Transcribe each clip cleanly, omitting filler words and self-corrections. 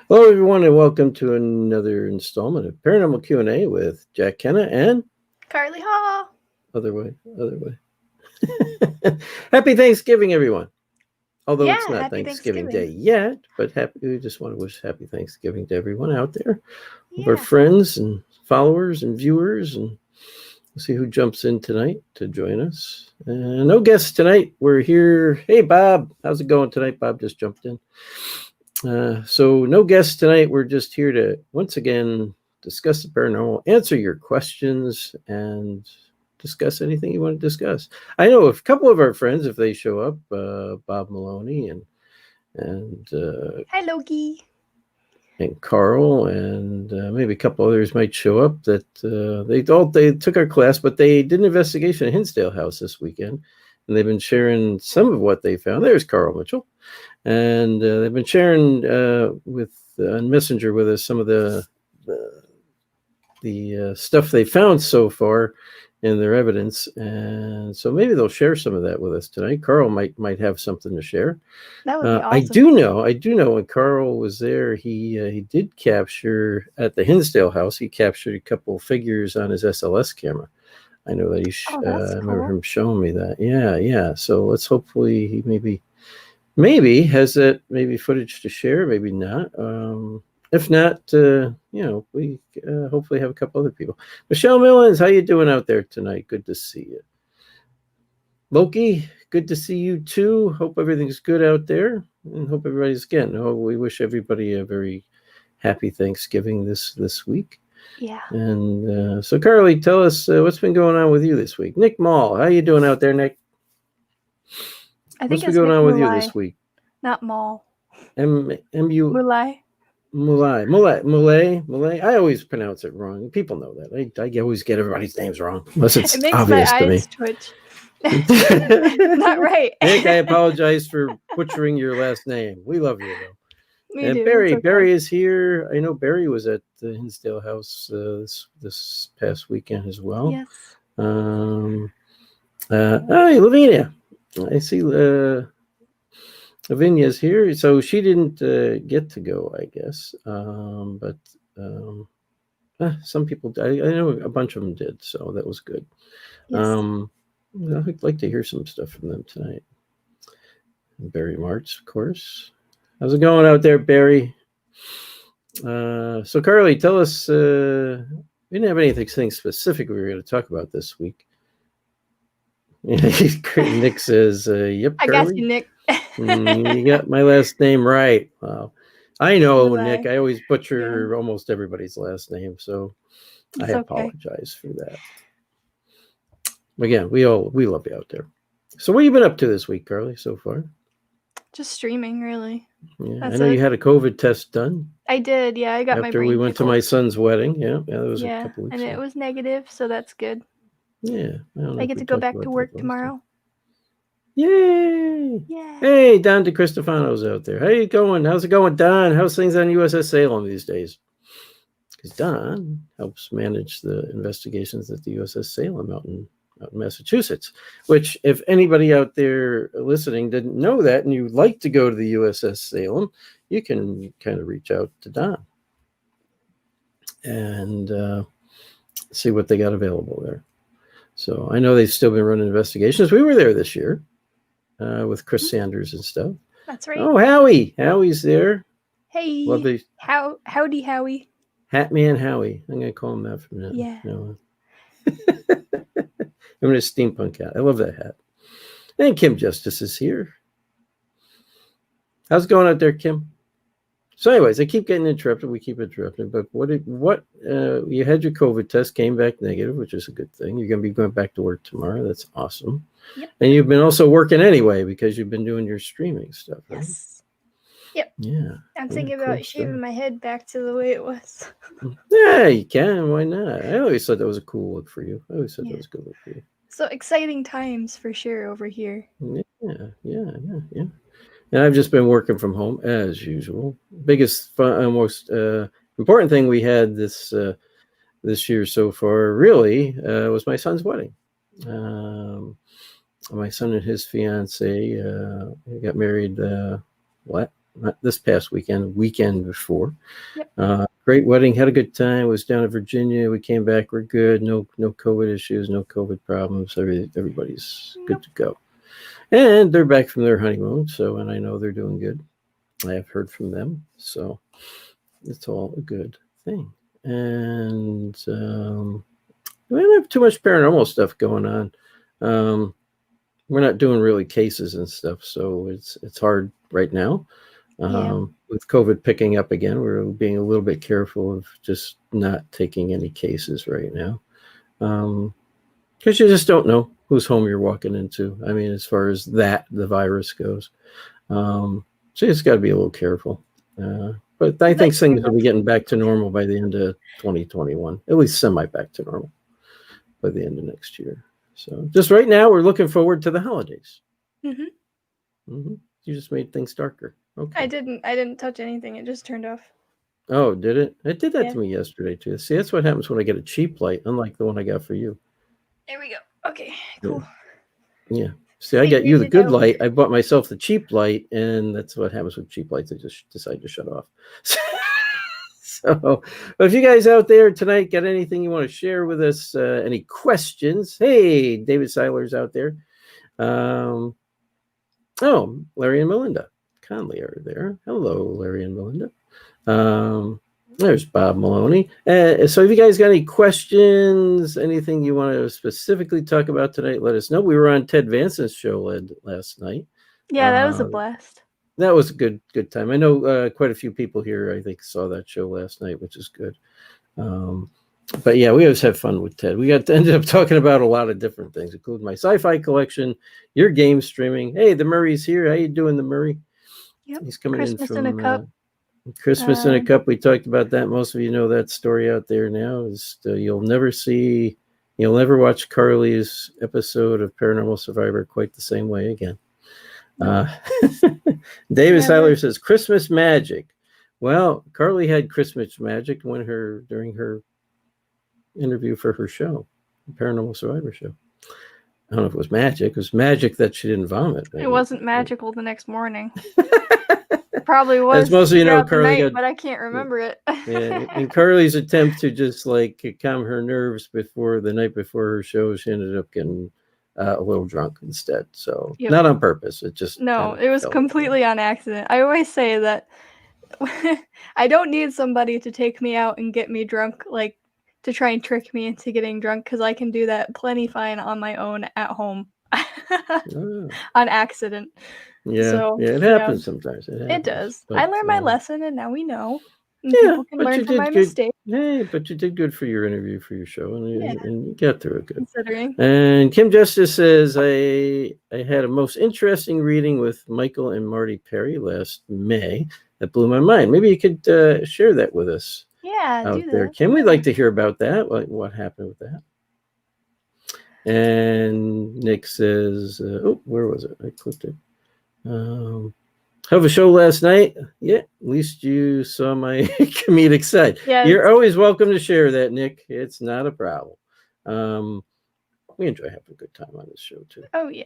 Hello, everyone, and welcome to another installment of Paranormal Q&A with Jack Kenna and Carly Haw. other way. Happy Thanksgiving, everyone. Although it's Yeah, not happy Thanksgiving Thanksgiving. Day yet, but we just want to wish happy Thanksgiving to everyone out there, of our Yeah. friends and followers and viewers, and we'll see who jumps in tonight to join us. No guests tonight. We're here. Hey, Bob, how's it going tonight? Bob just jumped in. So no guests tonight. We're just here to once again discuss the paranormal, answer your questions, and discuss anything you want to discuss. I know a couple of our friends, if they show up, Bob Maloney and Hi, Loki. and Carl and maybe a couple others might show up. That they took our class, but they did an investigation at Hinsdale House this weekend, and they've been sharing some of what they found. There's Carl Mitchell. And they've been sharing with on Messenger with us some of the stuff they found so far in their evidence, and so maybe they'll share some of that with us tonight. Carl might have something to share. That would be I awesome. do know when Carl was there, he did capture at the Hinsdale house. He captured a couple figures on his SLS camera. I know that Oh, that's I remember cool. him showing me that. Yeah. So let's hopefully he maybe has that maybe footage to share, maybe not. If not, we hopefully have a couple other people. Michelle Millens, how you doing out there tonight? Good to see you. Loki, good to see you too. Hope everything's good out there, and hope everybody's again. Oh, we wish everybody a very happy Thanksgiving this week. Yeah. And so, Carly, tell us what's been going on with you this week. Nick Mall, how you doing out there, Nick? I think What's been it's going Nick on with you Mulai, this week? not Mall. MU Mulai. Mulay. I always pronounce it wrong. People know that. I always get everybody's names wrong, unless It it's makes my obvious to me. eyes twitch. Not right. Nick, I apologize for butchering your last name. We love you, though. Me And too. It's okay. Barry is here. I know Barry was at the Hinsdale House this past weekend as well. Yes. Hi, Lavinia. I see Lavinia's here, so she didn't get to go, I guess. But some people, I know a bunch of them did, so that was good. Yes. I'd like to hear some stuff from them tonight. Barry Martz, of course. How's it going out there, Barry? So, Carly, tell us. We didn't have anything specific we were going to talk about this week. Nick says, "Yep, I Carly. got you, Nick. You got my last name right." Wow. I know, Mulai. Nick. I always butcher almost everybody's last name, so It's I okay. apologize for that. Again, we love you out there. So, what have you been up to this week, Carly? So far? Just streaming, really. Yeah, That's I know it. you had a COVID test done I did. Yeah, I got my after brain we went to tickled. my son's wedding. Yeah, that was a Yeah, couple weeks and it ago. was negative, so that's good. Yeah, I get to go back to work tomorrow. Yay! Yeah. Hey, Don DeCristofano's out there. How you going? How's it going, Don? How's things on USS Salem these days? Because Don helps manage the investigations at the USS Salem out in Massachusetts. Which, if anybody out there listening didn't know that, and you'd like to go to the USS Salem, you can kind of reach out to Don and see what they got available there. So I know they've still been running investigations. We were there this year with Chris Sanders and stuff. That's right. Oh, Howie's there. Hey. Lovely. Howdy, Howie. Hat Man Howie. I'm going to call him that from now. Yeah. No. I'm going to steampunk hat. I love that hat. And Kim Justice is here. How's it going out there, Kim? So, anyways, I keep getting interrupted. We keep interrupting. But you had your COVID test, came back negative, which is a good thing. You're going to be going back to work tomorrow. That's awesome. Yep. And you've been also working anyway because you've been doing your streaming stuff, right? Yes. Yep. Yeah. I'm thinking about shaving my head back to the way it was. Yeah, you can. Why not? I always thought that was a cool look for you. I always thought that was a good look for you. So exciting times for sure over here. Yeah. And I've just been working from home as usual. Biggest, most important thing we had this year so far really was my son's wedding. My son and his fiance got married not this past weekend before. Yep. Great wedding, had a good time. Was down in Virginia. We came back, we're good. No COVID issues, no COVID problems. Everybody's good to go. And they're back from their honeymoon, and I know they're doing good. I have heard from them, so it's all a good thing. And we don't have too much paranormal stuff going on. We're not doing really cases and stuff, so it's hard right now. With COVID picking up again, we're being a little bit careful of just not taking any cases right now, because you just don't know whose home you're walking into. I mean, as far as the virus goes, so you just got to be a little careful. But I think things will be getting back to normal by the end of 2021, at least semi back to normal by the end of next year. So just right now, we're looking forward to the holidays. You just made things darker. Okay. I didn't touch anything. It just turned off. Oh, did it? It did that to me yesterday too. See, that's what happens when I get a cheap light, unlike the one I got for you. There we go. Okay, cool. Yeah. See, I got you the good light. I bought myself the cheap light, and that's what happens with cheap lights. I just decide to shut off. So, but if you guys out there tonight got anything you want to share with us, any questions? Hey, David Seiler's out there. Oh, Larry and Melinda Conley are there. Hello, Larry and Melinda. There's Bob Maloney. So if you guys got any questions, anything you want to specifically talk about tonight, let us know. We were on Ted Vanson's show last night. Yeah, that was a blast. That was a good time. I know quite a few people here, I think, saw that show last night, which is good. But yeah, we always have fun with Ted. We ended up talking about a lot of different things, including my sci-fi collection, your game streaming. Hey, the Murray's here. How you doing, the Murray? Yep. He's coming Christmas in from in a cup. Christmas in a Cup. We talked about that. Most of you know that story out there now. You'll never watch Carly's episode of Paranormal Survivor quite the same way again. David Seiler says Christmas magic. Well, Carly had Christmas magic during her interview for her show, Paranormal Survivor show. I don't know if it was magic. It was magic that she didn't vomit. It wasn't magical the next morning. Probably was. As most of you know, Carly but I can't remember it. Yeah, in Carly's attempt to just calm her nerves the night before her show, she ended up getting a little drunk instead. So not on purpose. It just it was completely on accident. I always say that I don't need somebody to take me out and get me drunk, to try and trick me into getting drunk, because I can do that plenty fine on my own at home on accident. Yeah, it happens sometimes. It does. But, I learned my lesson, and now we know. People can learn from my mistakes. Hey, but you did good for your interview for your show, and you got through it good. Considering. And Kim Justice says, I had a most interesting reading with Michael and Marty Perry last May that blew my mind. Maybe you could share that with us. Yeah, out there, Kim. We'd like to hear about that. What happened with that? And Nick says, where was it? I clicked it. Have a show last night? Yeah, at least you saw my comedic side. Yeah, you're always welcome to share that, Nick. It's not a problem. We enjoy having a good time on this show too. Oh yeah.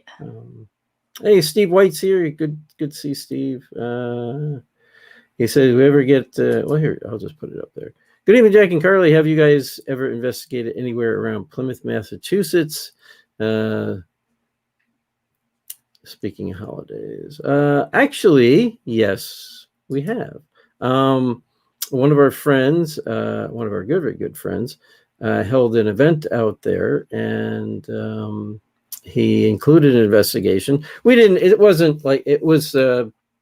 Hey, Steve White's here. Good to see Steve. He says, we ever get here, I'll just put it up there. Good evening, Jack and Carly. Have you guys ever investigated anywhere around Plymouth, Massachusetts? Speaking of holidays, actually, yes, we have. One of our friends, one of our very good friends, held an event out there, and he included an investigation. It wasn't it was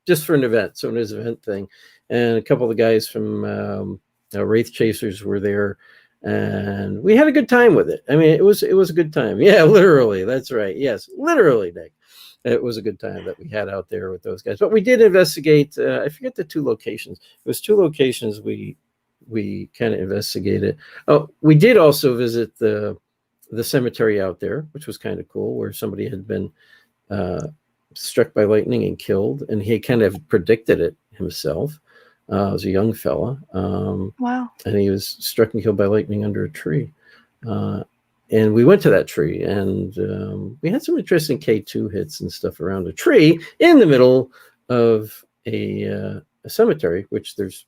just for an event, so it was an event thing, and a couple of guys from Wraith Chasers were there, and we had a good time with it. I mean, it was a good time. Yeah, literally, that's right. Yes, literally, Nick. It was a good time that we had out there with those guys. But we did investigate. I forget the two locations. It was two locations we kind of investigated. Oh, we did also visit the cemetery out there, which was kind of cool, where somebody had been struck by lightning and killed, and he kind of predicted it himself. It was a young fella. Wow. And he was struck and killed by lightning under a tree. And we went to that tree, and we had some interesting K2 hits and stuff around a tree in the middle of a cemetery, which there's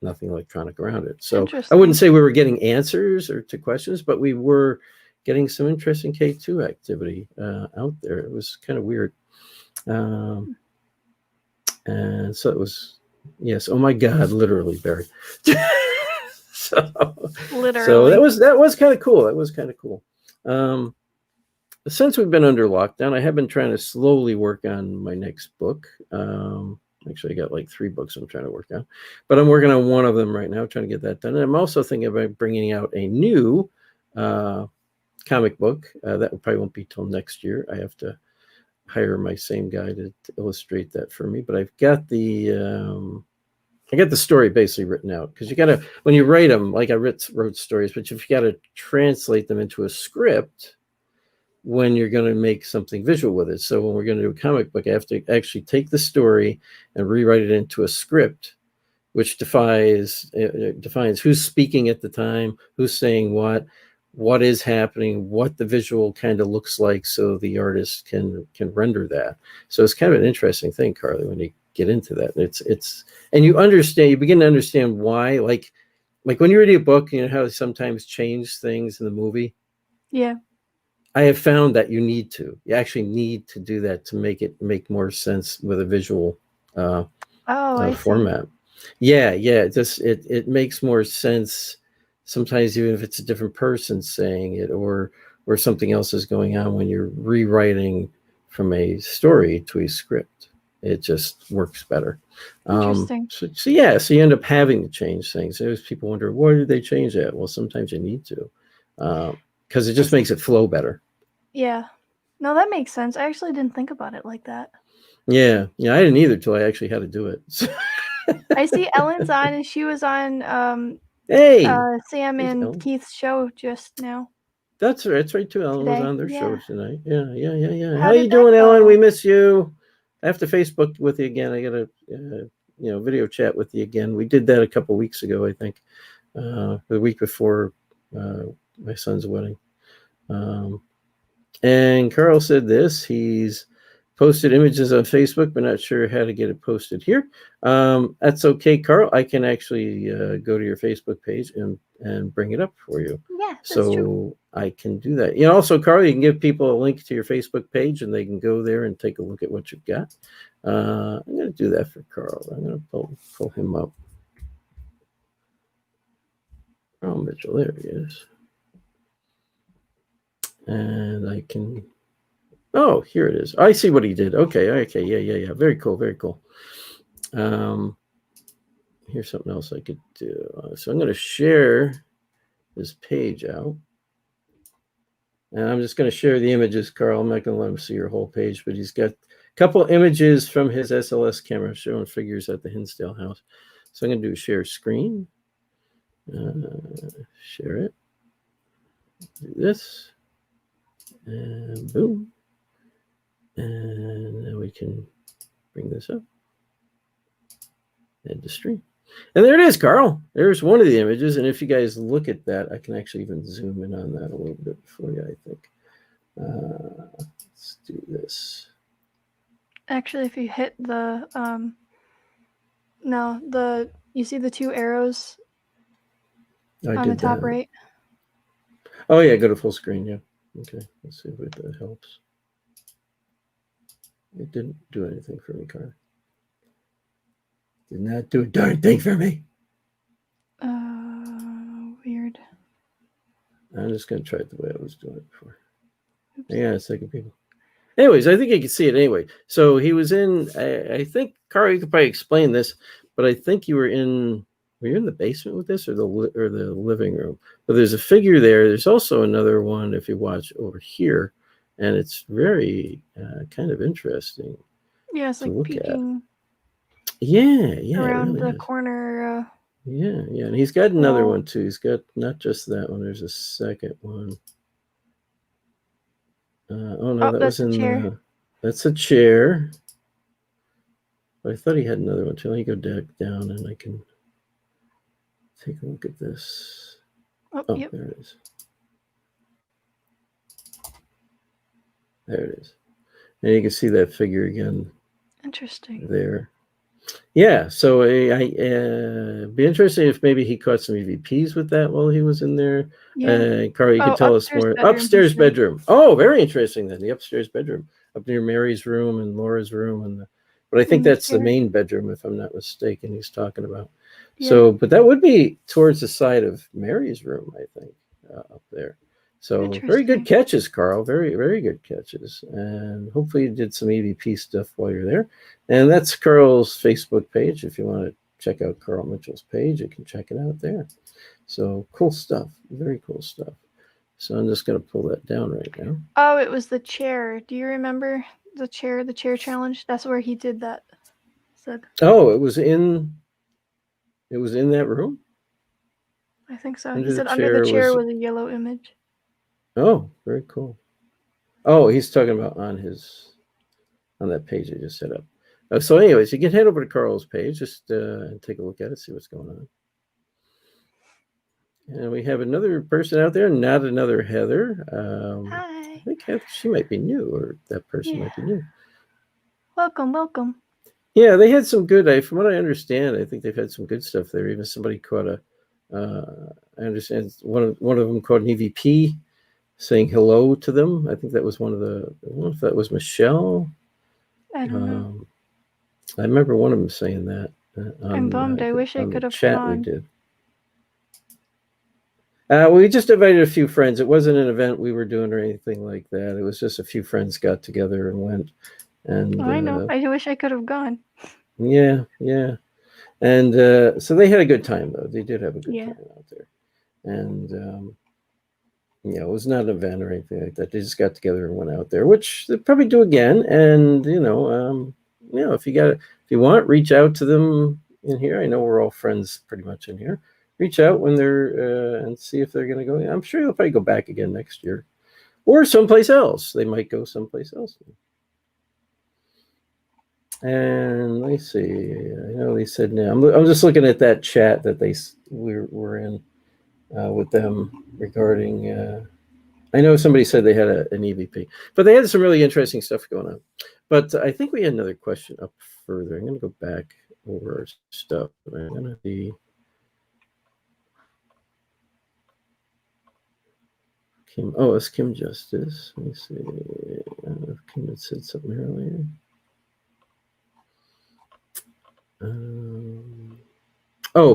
nothing electronic around it. So I Interesting. wouldn't say we were getting answers or to questions, but we were getting some interesting K2 activity out there. It was kind of weird. And so it was, yes. Oh my God, literally, Barry. Literally. So that was kind of cool. That was kind of cool. Since we've been under lockdown, I have been trying to slowly work on my next book. Actually, I got like 3 books I'm trying to work on, but I'm working on one of them right now, trying to get that done. And I'm also thinking about bringing out a new comic book. That probably won't be till next year. I have to hire my same guy to illustrate that for me. But I've got the story basically written out, because you got to, when you write them, like I wrote stories, but if you got to translate them into a script when you're going to make something visual with it. So when we're going to do a comic book, I have to actually take the story and rewrite it into a script, which defines who's speaking at the time, who's saying what is happening, what the visual kind of looks like, so the artist can render that. So it's kind of an interesting thing, Carly, when you get into that. It's and you begin to understand why, like when you read a book, you know how they sometimes change things in the movie. Yeah. I have found that you actually need to do that to make it make more sense with a visual format. Yeah. It makes more sense sometimes, even if it's a different person saying it, or something else is going on when you're rewriting from a story to a script. It just works better. Interesting. So you end up having to change things. There's people wonder, why did they change that? Well, sometimes you need to. Because it just makes it flow better. Yeah. No, that makes sense. I actually didn't think about it like that. Yeah, I didn't either till I actually had to do it. I see Ellen's on, and she was on Hey, Sam and Ellen. Keith's show just now. That's right too. Ellen was Today. on their show tonight. Yeah. How How you did that doing, Ellen? go? We miss you. I have to Facebook with you again. I got to video chat with you again. We did that a couple weeks ago, I think, the week before my son's wedding. And Carl said this. He's posted images on Facebook, but not sure how to get it posted here. That's okay, Carl. I can actually go to your Facebook page and bring it up for you. Yeah, that's true. I can do that. Also, Carl, you can give people a link to your Facebook page, and they can go there and take a look at what you've got. I'm going to do that for Carl. I'm going to pull him up. Carl Mitchell, there he is. And I can... Oh, here it is. I see what he did. Okay. Yeah. Very cool. Here's something else I could do. So I'm going to share this page out. And I'm just going to share the images, Carl. I'm not going to let him see your whole page, but he's got a couple images from his SLS camera showing figures at the Hinsdale house. So I'm going to do share screen. Share it. Do this. And boom. And then we can bring this up. Add to stream. And there it is, Carl. There's one of the images. And if you guys look at that, I can actually even zoom in on that a little bit for you, I think. Let's do this. Actually, if you hit the you see the 2 arrows on the top right? Oh yeah, go to full screen, yeah. Okay, let's see if that helps. It didn't do anything for me, Carl. Did not do a darn thing for me. Weird. I'm just going to try it the way I was doing it before. Oops. Hang on a second, people. Anyways, I think you can see it anyway. So he was in, I think, Carl, you could probably explain this, but I think were you in the basement with this, or the living room? But there's a figure there. There's also another one if you watch over here, and it's very kind of interesting. Yeah, it's like peeking. Yeah, around really the corner. Yeah, and he's got another one too. He's got not just that one. There's a second one. Oh no, that was in the. That's a chair. But I thought he had another one too. Let me go down and I can take a look at this. Oh, yep. There it is. There it is. And you can see that figure again. Interesting. There. Yeah, so be interesting if maybe he caught some EVPs with that while he was in there. Yeah. Carl, you can Oh, tell us upstairs more. bedroom, he Upstairs said. bedroom. Oh, very interesting then. The upstairs bedroom up near Mary's room and Laura's room, but I think In the that's the chair. main bedroom, if I'm not mistaken. He's talking about. Yeah. So, but that would be towards the side of Mary's room, I think, up there. So very good Interesting. catches, Carl. Very, very good catches. And hopefully you did some EVP stuff while you're there. And that's Carl's Facebook page. If you want to check out Carl Mitchell's page, you can check it out there. So cool stuff. Very cool stuff. So I'm just going to pull that down right now. Oh, it was the chair. Do you remember the chair challenge? That's where he did that. Said. Oh, it was in that room? I think so. Under He the said under the chair chair was a yellow image. Oh, very cool. Oh, he's talking about on that page I just set up. So anyways, you can head over to Carl's page, just take a look at it, see what's going on. And we have another person out there, not another Heather. Hi. I think Heather, she might be new, or that person might be new. Welcome. Yeah, they had some good. From what I understand, I think they've had some good stuff there. Even somebody caught I understand one of them caught an EVP saying hello to them. I think that was one of the. I don't know if that was Michelle. I don't know. I remember one of them saying that. I'm bummed. I wish I could have chat gone. we did. We just invited a few friends. It wasn't an event we were doing or anything like that. It was just a few friends got together and went. And I know. I wish I could have gone. Yeah. And so they had a good time, though. They did have a good time out there. And it was not an event or anything like that. They just got together and went out there, which they'll probably do again. And if you want, reach out to them in here. I know we're all friends pretty much in here. Reach out when they're and see if they're going to go. I'm sure they'll probably go back again next year, or someplace else. They might go someplace else. And let me see. I know they said now. I'm just looking at that chat that we're in with them regarding. I know somebody said they had an EVP, but they had some really interesting stuff going on. But I think we had another question up further. I'm going to go back over our stuff. I'm going to be Kim. Oh, it's Kim Justice. Let me see. I don't know if Kim had said something earlier.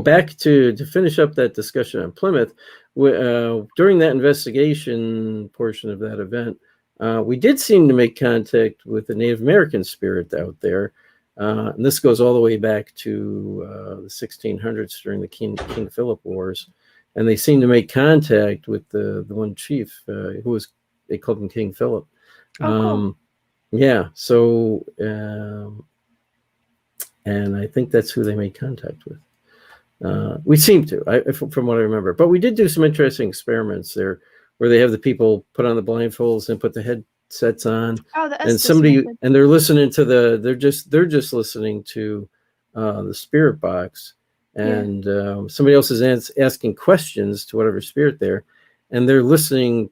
Back to finish up that discussion on Plymouth. During that investigation portion of that event, we did seem to make contact with the Native American spirit out there. And this goes all the way back to the 1600s during the King Philip Wars. And they seemed to make contact with the one chief they called him King Philip. Cool. Yeah. So, and I think that's who they made contact with. We seem to, from what I remember. But we did do some interesting experiments there, where they have the people put on the blindfolds and put the headsets on, and they're listening to they're just listening to the spirit box, and somebody else is asking questions to whatever spirit there, and they're listening.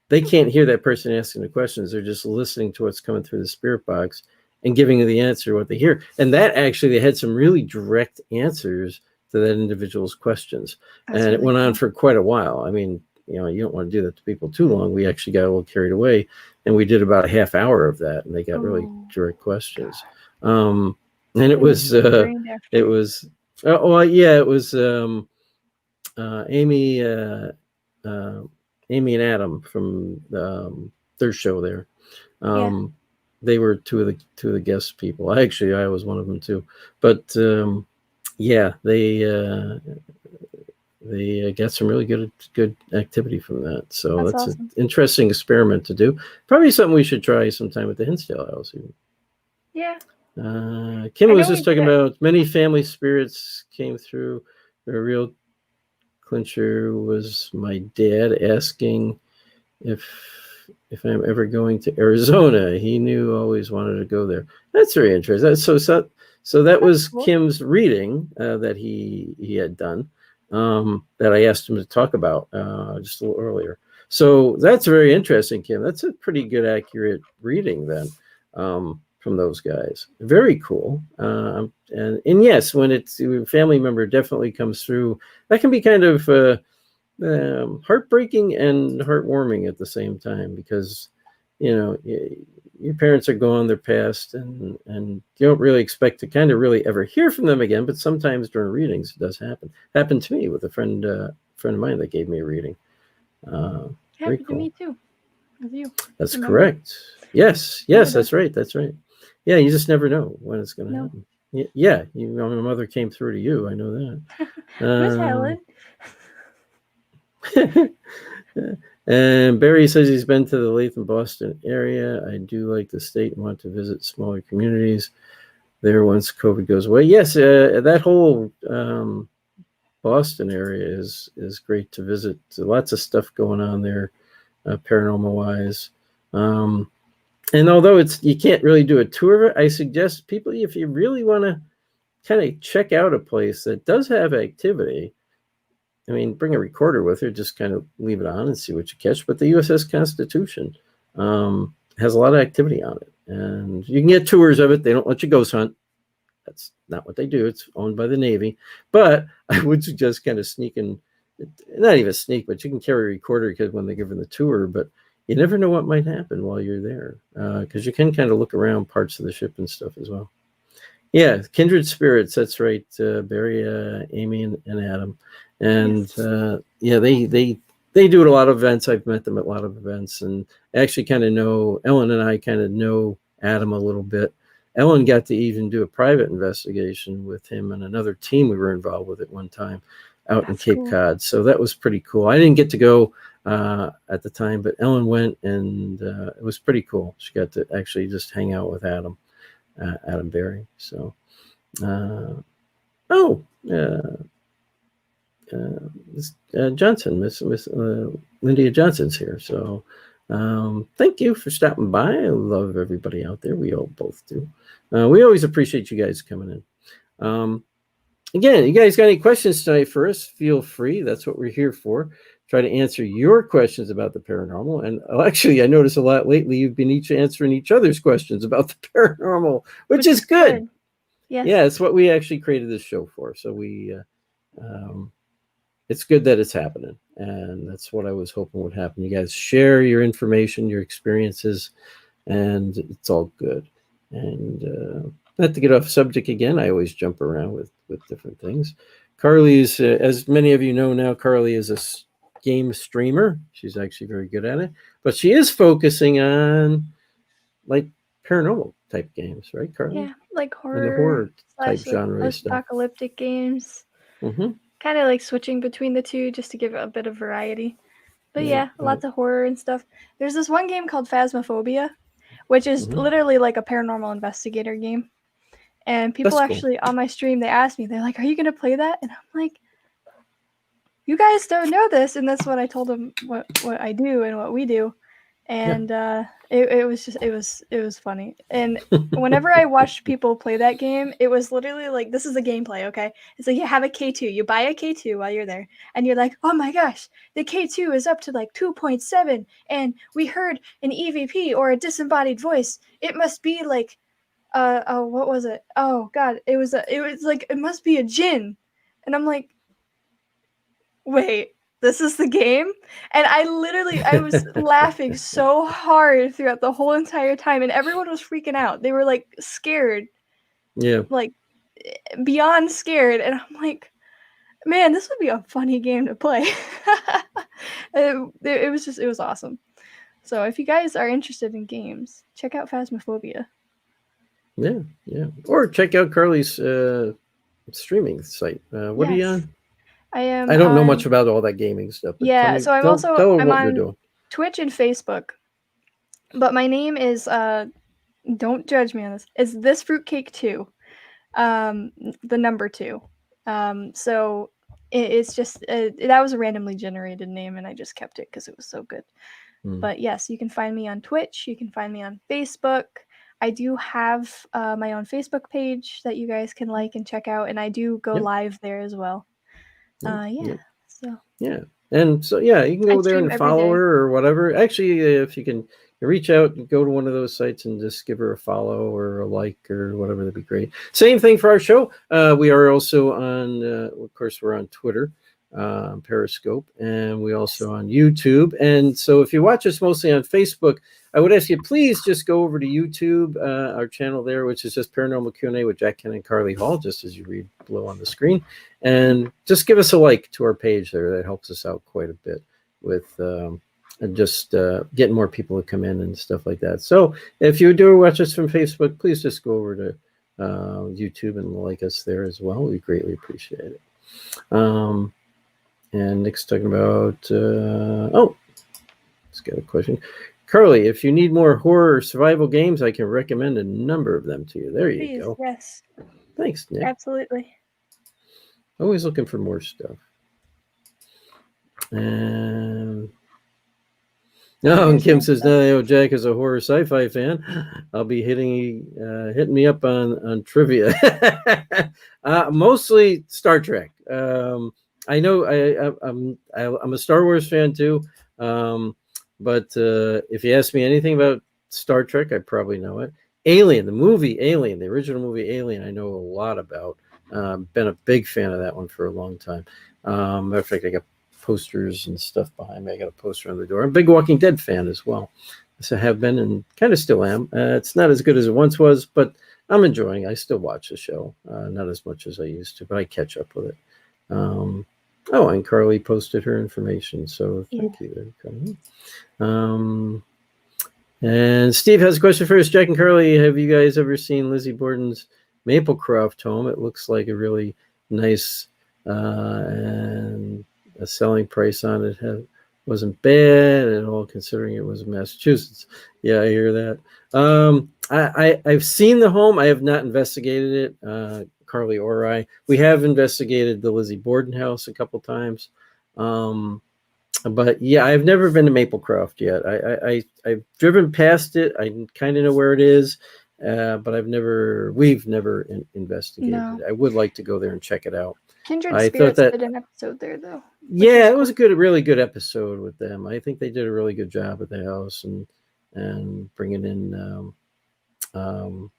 They can't hear that person asking the questions. They're just listening to what's coming through the spirit box and giving the answer what they hear. And that actually, they had some really direct answers to that individual's questions. And it went on for quite a while. I mean, you don't want to do that to people too long. We actually got a little carried away, and we did about a half hour of that, and they got really direct questions. And it was Amy and Adam from their show there. They were two of the guest people. I was one of them too. But they got some really good activity from that. So that's awesome. An interesting experiment to do. Probably something we should try sometime at the Hinsdale House. Even. Yeah. Kim was just talking about many family spirits came through. The real clincher was my dad asking if I'm ever going to Arizona. He always wanted to go there. That's very interesting. So that was cool. Kim's reading that he had done that I asked him to talk about just a little earlier. So that's very interesting, Kim. That's a pretty good, accurate reading then. from those guys. Very cool. And yes, when it's a family member definitely comes through, that can be kind of heartbreaking and heartwarming at the same time, because your parents are gone, they're past, and you don't really expect to kind of really ever hear from them again. But sometimes during readings, it does happen. Happened to me with a friend of mine that gave me a reading. Very Happened to cool. me too. With you. That's Remember? correct. Yes, that's right. That's right. Yeah, you just never know when it's going to No. happen. Yeah, my mother came through to you. I know that. Who's Helen? And Barry says he's been to the Latham, Boston area. I do like the state and want to visit smaller communities there once COVID goes away. Yes, that whole Boston area is great to visit. Lots of stuff going on there, paranormal wise. And although you can't really do a tour of it, I suggest people, if you really want to kind of check out a place that does have activity, I mean, bring a recorder with her, just kind of leave it on and see what you catch. But the USS Constitution has a lot of activity on it. And you can get tours of it. They don't let you ghost hunt. That's not what they do. It's owned by the Navy. But I would suggest kind of sneaking, not even sneak, but you can carry a recorder because when they give them the tour. But you never know what might happen while you're there, because you can kind of look around parts of the ship and stuff as well. Yeah, kindred spirits. That's right, Barry, Amy, and Adam. And yes. They do at a lot of events. I've met them at a lot of events, and actually kind of know Ellen, and I kind of know Adam a little bit. Ellen got to even do a private investigation with him and another team we were involved with at one time out in Cape Cod. So that was pretty cool. I didn't get to go at the time, but Ellen went, and it was pretty cool. She got to actually just hang out with Adam Berry. So, Johnson, Miss Lydia Johnson's here. So, thank you for stopping by. I love everybody out there. We all both do. We always appreciate you guys coming in. Again, you guys got any questions tonight for us? Feel free. That's what we're here for. Try to answer your questions about the paranormal. And actually, I noticed a lot lately you've been each answering each other's questions about the paranormal, which is good. Yes. Yeah, it's what we actually created this show for. So it's good that it's happening. And that's what I was hoping would happen. You guys share your information, your experiences, and it's all good. And not to get off subject again, I always jump around with different things. Carly's, as many of you know now, Carly is a game streamer. She's actually very good at it, but she is focusing on like paranormal type games, right, Carly? Yeah, like horror type genre post-apocalyptic games. Mm-hmm. Kind of like switching between the two just to give it a bit of variety. But yeah, lots of horror and stuff. There's this one game called Phasmophobia, which is literally like a paranormal investigator game. And people actually on my stream, they asked me, they're like, "Are you going to play that?" And I'm like, "You guys don't know this." And that's what I told them what I do and what we do. And it was funny. And whenever I watched people play that game, it was literally like, this is the gameplay, okay? It's like you have a K2, you buy a K2 while you're there, and you're like, oh my gosh, the K2 is up to like 2.7, and we heard an EVP or a disembodied voice. It must be like what was it? Oh god, it was like, it must be a djinn. And I'm like, wait, this is the game? And I was laughing so hard throughout the whole entire time, and everyone was freaking out. They were like scared. Yeah. Like beyond scared. And I'm like, man, this would be a funny game to play. It was awesome. So if you guys are interested in games, check out Phasmophobia. Yeah. Or check out Carly's streaming site. What are you on? I don't know much about all that gaming stuff. But so I'm on Twitch and Facebook. But my name is don't judge me on this. It's This Fruitcake 2. The number 2. So it's just that was a randomly generated name, and I just kept it because it was so good. But yes, you can find me on Twitch. You can find me on Facebook. I do have my own Facebook page that you guys can like and check out, and I do go live there as well. And so you can go there and follow her or whatever. Actually, if you can reach out and go to one of those sites and just give her a follow or a like or whatever. That'd be great. Same thing for our show. We are also on, of course, we're on Twitter, Periscope, and we also on YouTube. And so if you watch us mostly on Facebook, I would ask you, please just go over to YouTube, our channel there, which is just Paranormal Q&A with Jack, Kenna, and Carly Hall, just as you read below on the screen. And just give us a like to our page there. That helps us out quite a bit with and just getting more people to come in and stuff like that. So if you do watch us from Facebook, please just go over to YouTube and like us there as well. We greatly appreciate it. And Nick's talking about, let's get a question. Carly, if you need more horror survival games, I can recommend a number of them to you. There you go. Yes. Thanks, Nick. Absolutely. Always looking for more stuff. And Kim says, no, Jack is a horror sci-fi fan. I'll be hitting me up on trivia. Mostly Star Trek. I know I'm a Star Wars fan too. But if you ask me anything about Star Trek, I probably know it. Alien, the movie Alien, the original movie Alien, I know a lot about. Been a big fan of that one for a long time. Matter of fact, I got posters and stuff behind me. I got a poster on the door. I'm a big Walking Dead fan as well. So I have been and kind of still am. It's not as good as it once was, but I'm enjoying it. I still watch the show. Not as much as I used to, but I catch up with it. And Carly posted her information. So thank you, Carly. And Steve has a question for us. Jack and Carly, have you guys ever seen Lizzie Borden's Maplecroft home? It looks like a really nice and a selling price on it wasn't bad at all, considering it was in Massachusetts. Yeah, I hear that. I've seen the home. I have not investigated it, Carly or I. We have investigated the Lizzie Borden house a couple times. But yeah, I've never been to Maplecroft yet. I've driven past it. I kind of know where it is, but we've never investigated it. I would like to go there and check it out. Kindred Spirits did an episode there, though. Yeah, it was a really good episode with them. I think they did a really good job at the house and bringing in. Oh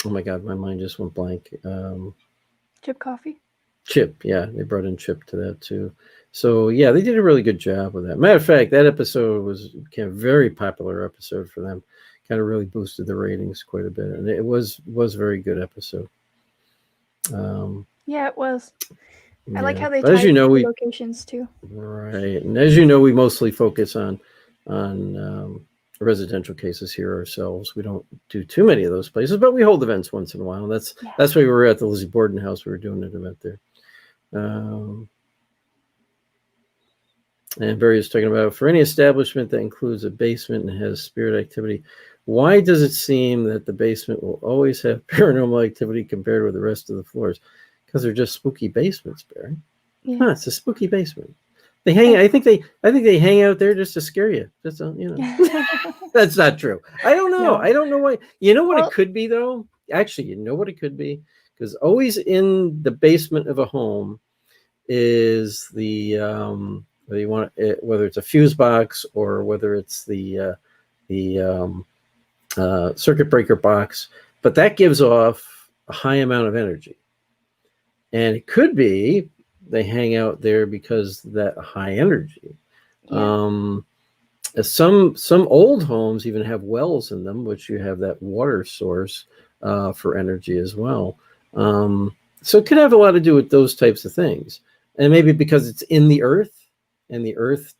my God, my mind just went blank. Chip Coffee. Chip, yeah, they brought in Chip to that too. So yeah, they did a really good job with that. Matter of fact, that episode became a very popular episode for them. Kind of really boosted the ratings quite a bit, and it was a very good episode. Yeah, it was. I like how they tied the locations too. Right, and as you know, we mostly focus on residential cases here ourselves. We don't do too many of those places, but we hold events once in a while. That's why we were at the Lizzie Borden house. We were doing an event there. And Barry is talking about, for any establishment that includes a basement and has spirit activity, why does it seem that the basement will always have paranormal activity compared with the rest of the floors? Because they're just spooky basements, Barry. Yeah. It's a spooky basement. They hang. I think they hang out there just to scare you. Just that's not true. I don't know. No. I don't know why. You know what it could be though. Actually, you know what it could be, because always in the basement of a home is the whether it's a fuse box or whether it's the circuit breaker box, but that gives off a high amount of energy, and it could be they hang out there because of that high energy. Yeah. Some old homes even have wells in them, which you have that water source for energy as well. So it could have a lot to do with those types of things, and maybe because it's in the earth. And the earth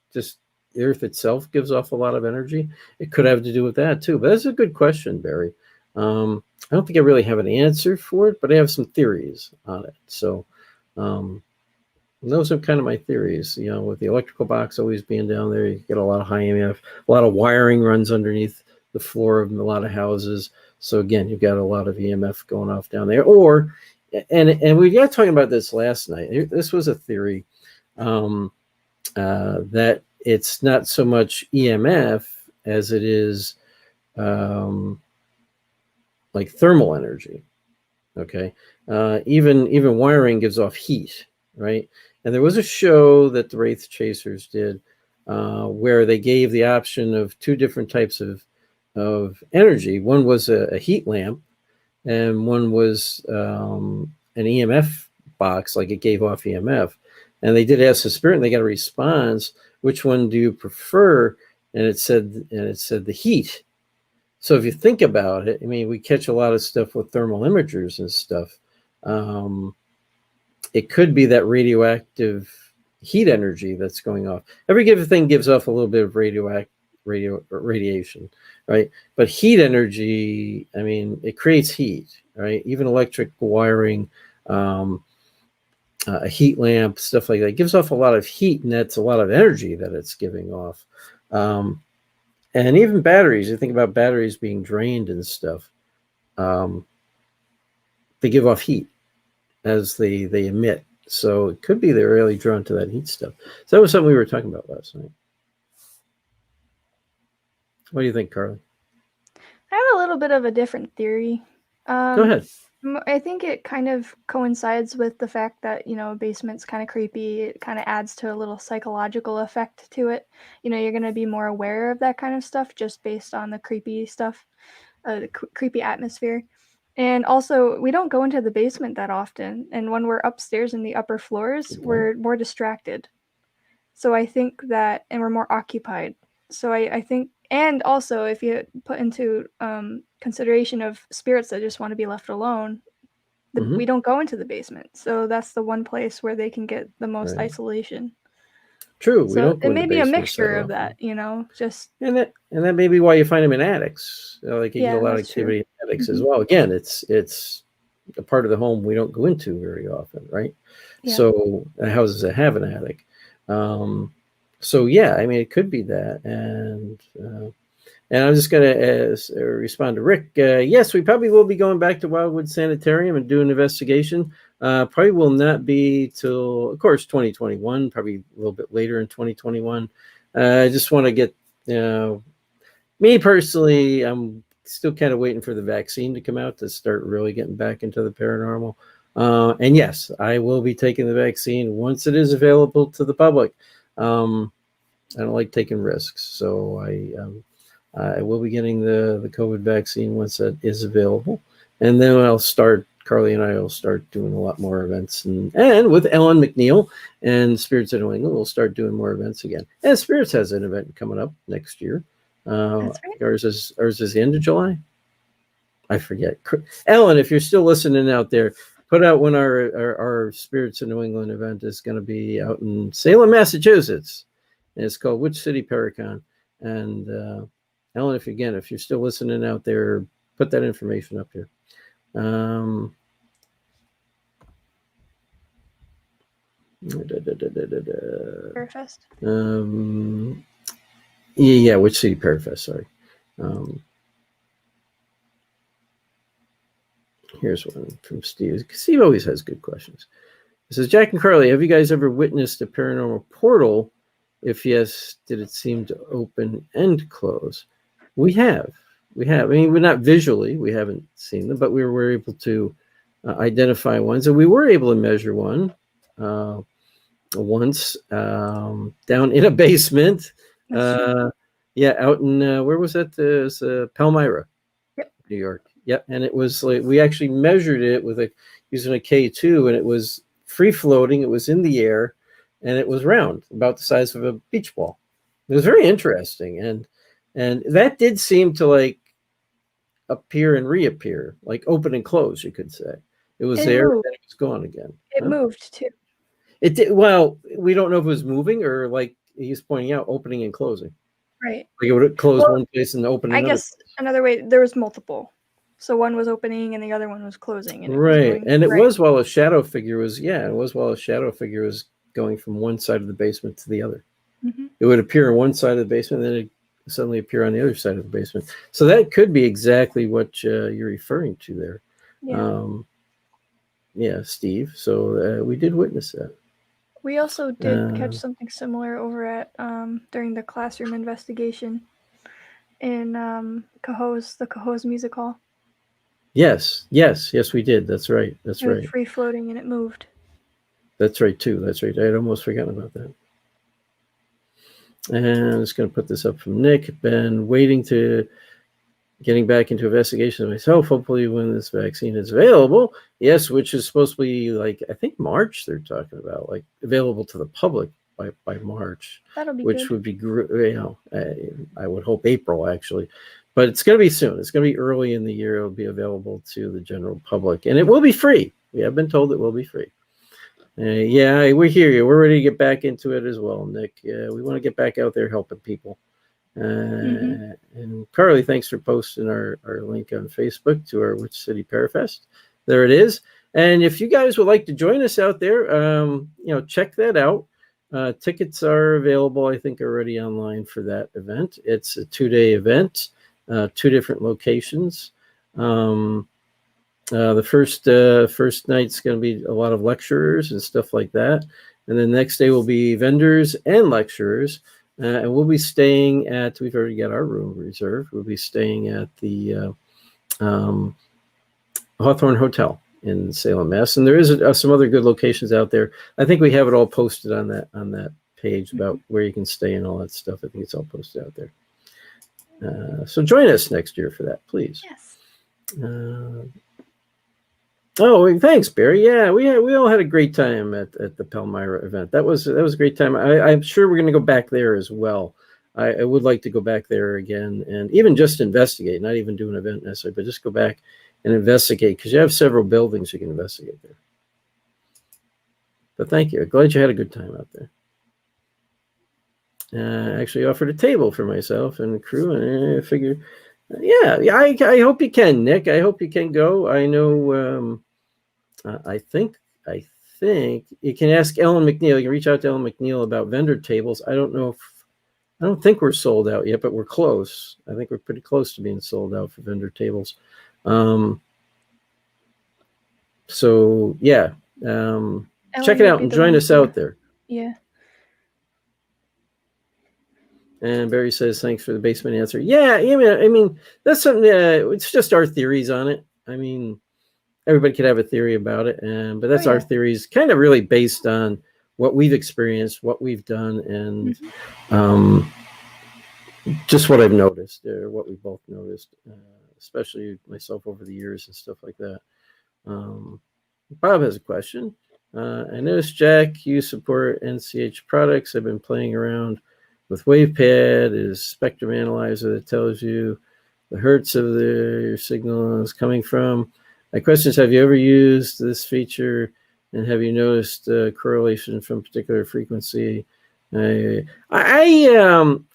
itself gives off a lot of energy. It could have to do with that too. But that's a good question, Barry. I don't think I really have an answer for it, but I have some theories on it. So those are kind of my theories. You know, with the electrical box always being down there, you get a lot of high EMF. A lot of wiring runs underneath the floor of a lot of houses. So again, you've got a lot of EMF going off down there. And we got talking about this last night. This was a theory. That it's not so much EMF as it is like thermal energy. Okay, even wiring gives off heat, right? And there was a show that the Wraith Chasers did where they gave the option of two different types of of energy. One was a heat lamp, and one was an EMF box, like it gave off EMF. And they did ask the spirit, and they got a response. Which one do you prefer? And it said the heat. So if you think about it, I mean, we catch a lot of stuff with thermal imagers and stuff. It could be that radioactive heat energy that's going off. Every given thing gives off a little bit of radiation, right? But heat energy, I mean, it creates heat, right? Even electric wiring, a heat lamp, stuff like that, it gives off a lot of heat, and that's a lot of energy that it's giving off. And even batteries, you think about batteries being drained and stuff, they give off heat as they emit. So it could be they're really drawn to that heat stuff. So that was something we were talking about last night. What do you think, Carly? I have a little bit of a different theory. Go ahead. I think it kind of coincides with the fact that, a basement's kind of creepy. It kind of adds to a little psychological effect to it. You're going to be more aware of that kind of stuff just based on the creepy stuff, the creepy atmosphere. And also, we don't go into the basement that often. And when we're upstairs in the upper floors, we're more distracted. So I think that, and we're more occupied. So I think, and also if you put into consideration of spirits that just want to be left alone, we don't go into the basement. So that's the one place where they can get the most isolation. True. So we don't go it may be a basements mixture that of that, just. And that may be why you find them in attics. Like you get a lot of activity in attics as well. Again, it's a part of the home we don't go into very often, right? Yeah. So houses that have an attic. So yeah, I mean, it could be that. And I'm just going to respond to Rick. Yes, we probably will be going back to Wildwood Sanitarium and do an investigation. Probably will not be till, of course, 2021, probably a little bit later in 2021. I just want to get, me personally, I'm still kind of waiting for the vaccine to come out to start really getting back into the paranormal. And yes, I will be taking the vaccine once it is available to the public. I don't like taking risks, so I will be getting the COVID vaccine once that is available. And then Carly and I will start doing a lot more events. And with Ellen McNeil and Spirits of New England, we'll start doing more events again. And Spirits has an event coming up next year. That's right. Ours is the end of July. I forget. Ellen, if you're still listening out there, put out when our Spirits of New England event is going to be out in Salem, Massachusetts. And it's called Which City Paracon. And Ellen, if you're still listening out there, put that information up here. Parafest? Yeah, Which City Parafest, sorry. Here's one from Steve. Steve always has good questions. It says, Jack and Carly, have you guys ever witnessed a paranormal portal? If yes, did it seem to open and close? We have. I mean, we're not visually. We haven't seen them, but we were able to identify ones. And we were able to measure one once down in a basement. Yeah, out in, where was that? It was Palmyra, New York. Yep. And it was like, we actually measured it using a K2, and it was free floating. It was in the air, and it was round, about the size of a beach ball. It was very interesting. And that did seem to like appear and reappear, like open and close, you could say. It was there, and it was gone again. It moved too. It did. Well, we don't know if it was moving or, like he's pointing out, opening and closing. Right. Like it would close one place and open another. I guess another way, there was multiple. So one was opening and the other one was closing. And it was while a shadow figure was going from one side of the basement to the other. Mm-hmm. It would appear on one side of the basement, and then it suddenly appear on the other side of the basement. So that could be exactly what you're referring to there. Yeah. Steve. So we did witness that. We also did catch something similar over at during the classroom investigation in the Cohoes Music Hall. Yes, we did. That's right. It was free floating and it moved. That's right too. That's right. I had almost forgotten about that. And I'm just going to put this up from Nick. Been waiting to getting back into investigation myself, hopefully when this vaccine is available. Yes, which is supposed to be like, I think March they're talking about, like available to the public by March, That'll be which good. would be, I would hope April actually. But it's going to be soon. It's going to be early in the year. It'll be available to the general public, and it will be free. We have been told it will be free. Yeah, we hear you. We're ready to get back into it as well, Nick. We want to get back out there helping people. And Carly, thanks for posting our link on Facebook to our Witch City Parafest. There it is. And if you guys would like to join us out there, check that out. Tickets are available, I think, already online for that event. It's a 2-day event, 2 different locations. The first night's going to be a lot of lecturers and stuff like that. And the next day will be vendors and lecturers. And we'll be staying at, we've already got our room reserved. We'll be staying at the Hawthorne Hotel in Salem, Mass. And there is some other good locations out there. I think we have it all posted on that page about where you can stay and all that stuff. I think it's all posted out there. So join us next year for that, please. Yes. Oh, thanks, Barry. Yeah, we all had a great time at the Palmyra event. That was a great time. I'm sure we're going to go back there as well. I would like to go back there again and even just investigate, not even do an event necessarily, but just go back and investigate because you have several buildings you can investigate there. But thank you. Glad you had a good time out there. I actually offered a table for myself and the crew, and I figured, I hope you can, Nick. I hope you can go. I know. I think you can ask Ellen McNeil. You can reach out to Ellen McNeil about vendor tables. I don't think we're sold out yet, but we're close. I think we're pretty close to being sold out for vendor tables. So yeah, check it out and join us out there. Yeah. And Barry says, thanks for the basement answer. Yeah, I mean that's something. It's just our theories on it. I mean, everybody could have a theory about it, but that's our theories, kind of really based on what we've experienced, what we've done, and just what I've noticed, or what we both noticed, especially myself over the years and stuff like that. Bob has a question. I noticed, Jack, you support NCH products. I've been playing around with WavePad. Is spectrum analyzer that tells you the hertz of your signal is coming from. My question is, have you ever used this feature, and have you noticed correlation from particular frequency? I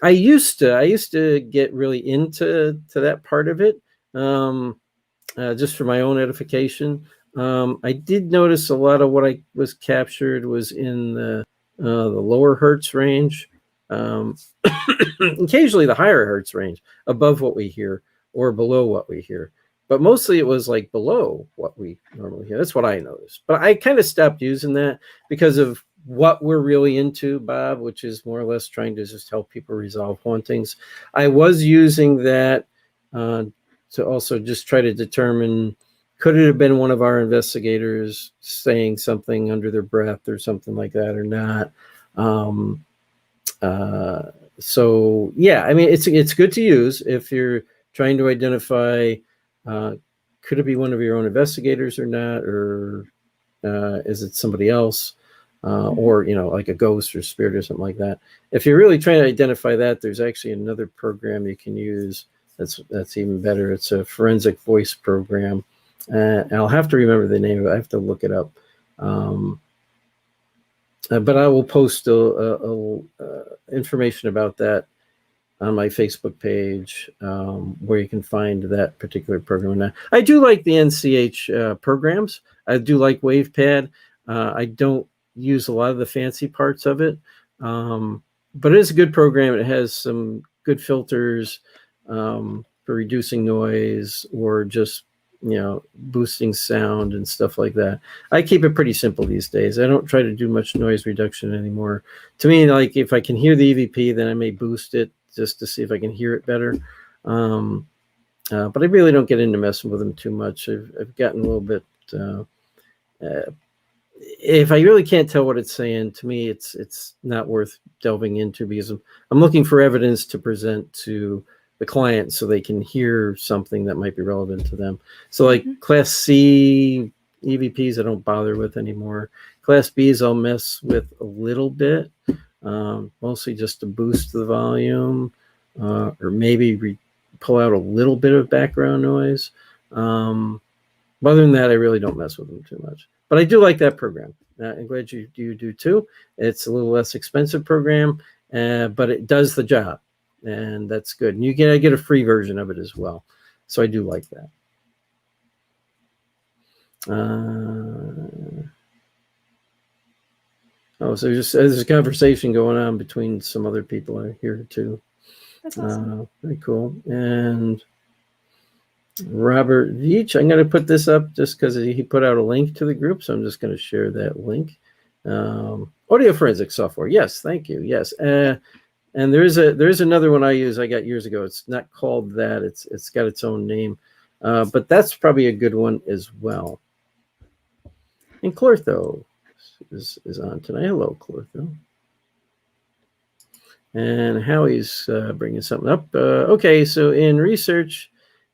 used to get really into that part of it, just for my own edification. I did notice a lot of what I was captured was in the lower hertz range, occasionally the higher hertz range, above what we hear or below what we hear. But mostly it was like below what we normally hear. That's what I noticed. But I kind of stopped using that because of what we're really into, Bob, which is more or less trying to just help people resolve hauntings. I was using that to also just try to determine, could it have been one of our investigators saying something under their breath or something like that or not? So yeah, I mean, it's good to use if you're trying to identify, could it be one of your own investigators or not, or is it somebody else, or like a ghost or spirit or something like that. If you're really trying to identify that, there's actually another program you can use that's even better. It's a forensic voice program. I'll have to remember the name of it. I have to look it up. But I will post information about that on my Facebook page, where you can find that particular program. Now, I do like the NCH programs. I do like WavePad. I don't use a lot of the fancy parts of it, but it is a good program. It has some good filters for reducing noise or just boosting sound and stuff like that. I keep it pretty simple these days. I don't try to do much noise reduction anymore. To me, like if I can hear the EVP, then I may boost it just to see if I can hear it better. But I really don't get into messing with them too much. I've gotten a little bit, if I really can't tell what it's saying, to me, it's not worth delving into, because I'm looking for evidence to present to the client so they can hear something that might be relevant to them. So like Mhm. Class C EVPs, I don't bother with anymore. Class Bs, I'll mess with a little bit, mostly just to boost the volume, or maybe pull out a little bit of background noise. Other than that, I really don't mess with them too much. But I do like that program. I'm glad you do too. It's a little less expensive program, but it does the job, and that's good. And you get a free version of it as well. So I do like that. So there's a conversation going on between some other people here too. That's awesome. Very cool. And Robert Veach, I'm going to put this up just because he put out a link to the group, so I'm just going to share that link. Audio forensic software. Yes, thank you. Yes, and there is another one I got years ago. It's not called that. It's got its own name, but that's probably a good one as well. And Clortho is on tonight. Hello, Clortho. And Howie's bringing something up. Okay, so in research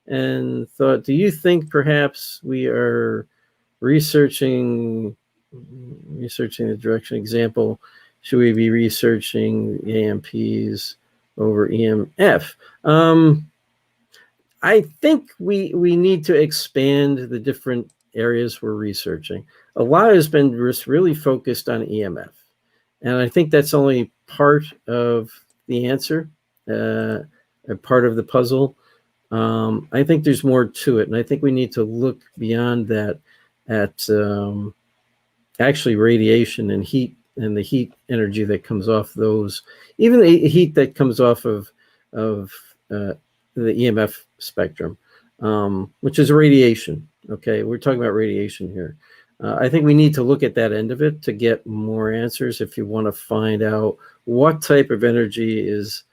and thought, do you think perhaps we are researching the direction? Example, should we be researching the AMPs over EMF? I think we need to expand the different areas we're researching. A lot has been really focused on EMF, and I think that's only part of the answer, a part of the puzzle. I think there's more to it, and I think we need to look beyond that at actually radiation and heat, and the heat energy that comes off those, even the heat that comes off of the EMF spectrum, which is radiation. Okay, we're talking about radiation here. I think we need to look at that end of it to get more answers if you want to find out what type of energy is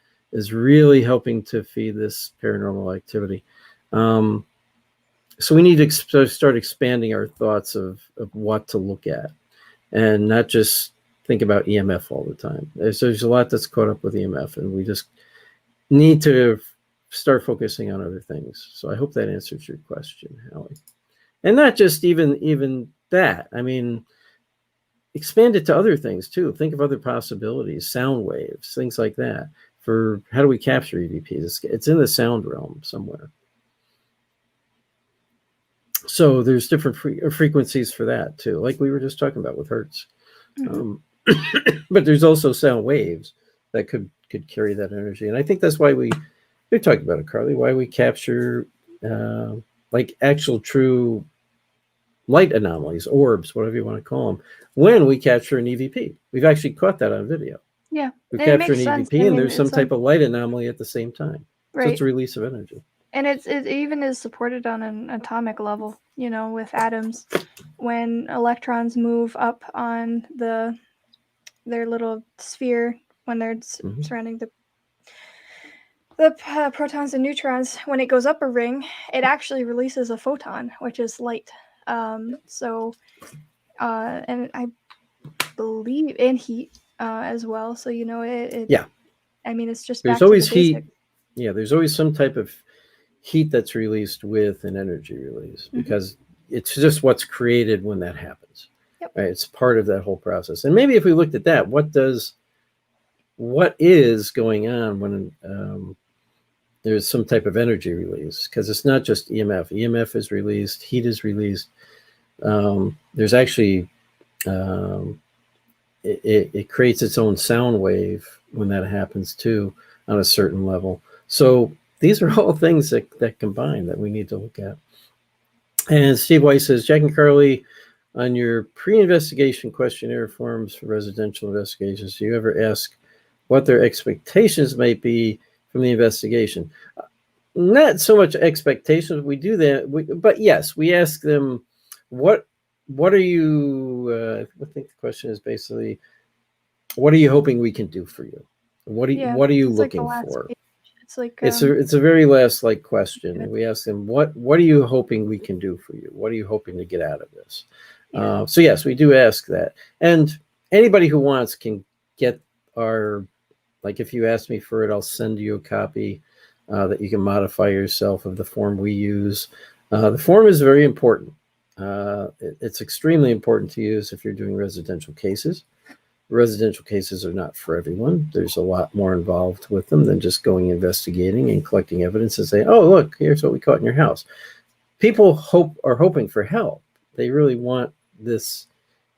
really helping to feed this paranormal activity. So we need to start expanding our thoughts of what to look at, and not just think about EMF all the time. There's a lot that's caught up with EMF, and we just need to start focusing on other things. So I hope that answers your question, Howie. And not just even that. I mean, expand it to other things too. Think of other possibilities, sound waves, things like that. For how do we capture EVPs? It's in the sound realm somewhere. So there's different frequencies for that too, like we were just talking about with Hertz. But there's also sound waves that could carry that energy, and I think that's why we talked about it, Carly. Why we capture like actual true light anomalies, orbs, whatever you want to call them, when we capture an EVP. We've actually caught that on video. Yeah, We and it capture makes an sense. EVP, I and mean, there's some it's like, type of light anomaly at the same time. So right, it's a release of energy. and it even is supported on an atomic level. You know, with atoms, when electrons move up on their little sphere when they're surrounding the protons and neutrons, when it goes up a ring, it actually releases a photon, which is light. So, and I believe in heat as well. So you know it. Yeah. I mean, it's just There's back to always the heat. basics. Yeah, there's always some type of heat that's released with an energy release, because it's just what's created when that happens. Yep. Right? It's part of that whole process. And maybe if we looked at that, what is going on when there's some type of energy release? Because it's not just EMF. EMF is released, heat is released. There's actually it creates its own sound wave when that happens too, on a certain level. So these are all things that combine that we need to look at. And Steve Weiss says, Jack and Carly, on your pre-investigation questionnaire forms for residential investigations, do you ever ask what their expectations might be from the investigation? Not so much expectations. We do that, but yes, we ask them, what are you? I think the question is basically, what are you hoping we can do for you? What are you looking for? Page. It's like It's a very last question. We ask them, what are you hoping we can do for you? What are you hoping to get out of this? Yeah. So yes, we do ask that, and anybody who wants can get our, like, if you ask me for it, I'll send you a copy that you can modify yourself of the form we use. The form is very important. It's extremely important to use if you're doing residential cases. Residential cases are not for everyone. There's a lot more involved with them than just going investigating and collecting evidence and saying, "Oh, look, here's what we caught in your house." People are hoping for help. They really want this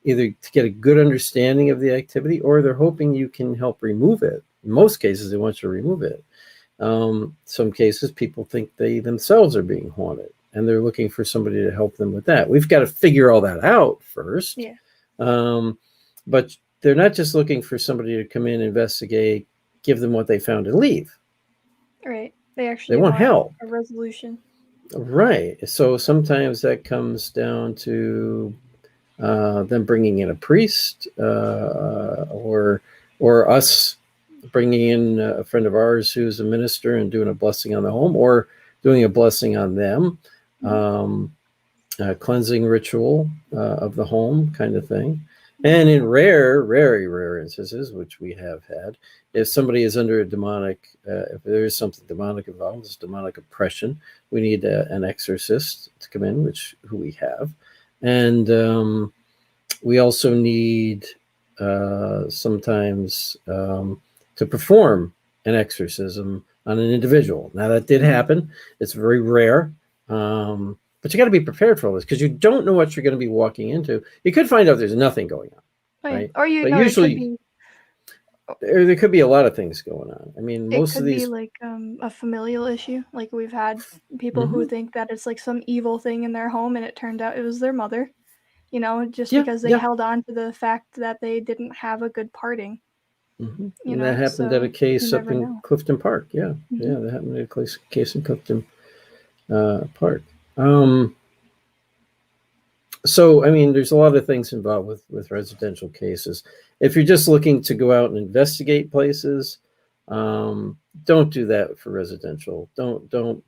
either to get a good understanding of the activity, or they're hoping you can help remove it. In most cases, they want you to remove it. Some cases, people think they themselves are being haunted, and they're looking for somebody to help them with that. We've got to figure all that out first. Yeah. But they're not just looking for somebody to come in, investigate, give them what they found, and leave. Right. They actually want help. a resolution. Right. So sometimes that comes down to them bringing in a priest, or us bringing in a friend of ours who's a minister and doing a blessing on the home, or doing a blessing on them, cleansing ritual of the home kind of thing. And in very rare instances, which we have had, if somebody is under a demonic, if there is something demonic involved, it's demonic oppression, we need an exorcist to come in, who we have. And we also need sometimes to perform an exorcism on an individual. Now, that did happen. It's very rare. But you got to be prepared for all this, because you don't know what you're going to be walking into. You could find out there's nothing going on, right? Or but usually there could be a lot of things going on. I mean, most of these be like a familial issue. Like we've had people who think that it's like some evil thing in their home, and it turned out it was their mother. Just because they held on to the fact that they didn't have a good parting. And that happened at a case up in Clifton Park. Yeah, that happened at a case in Clifton Park. So, I mean, there's a lot of things involved with residential cases. If you're just looking to go out and investigate places, don't do that for residential. Don't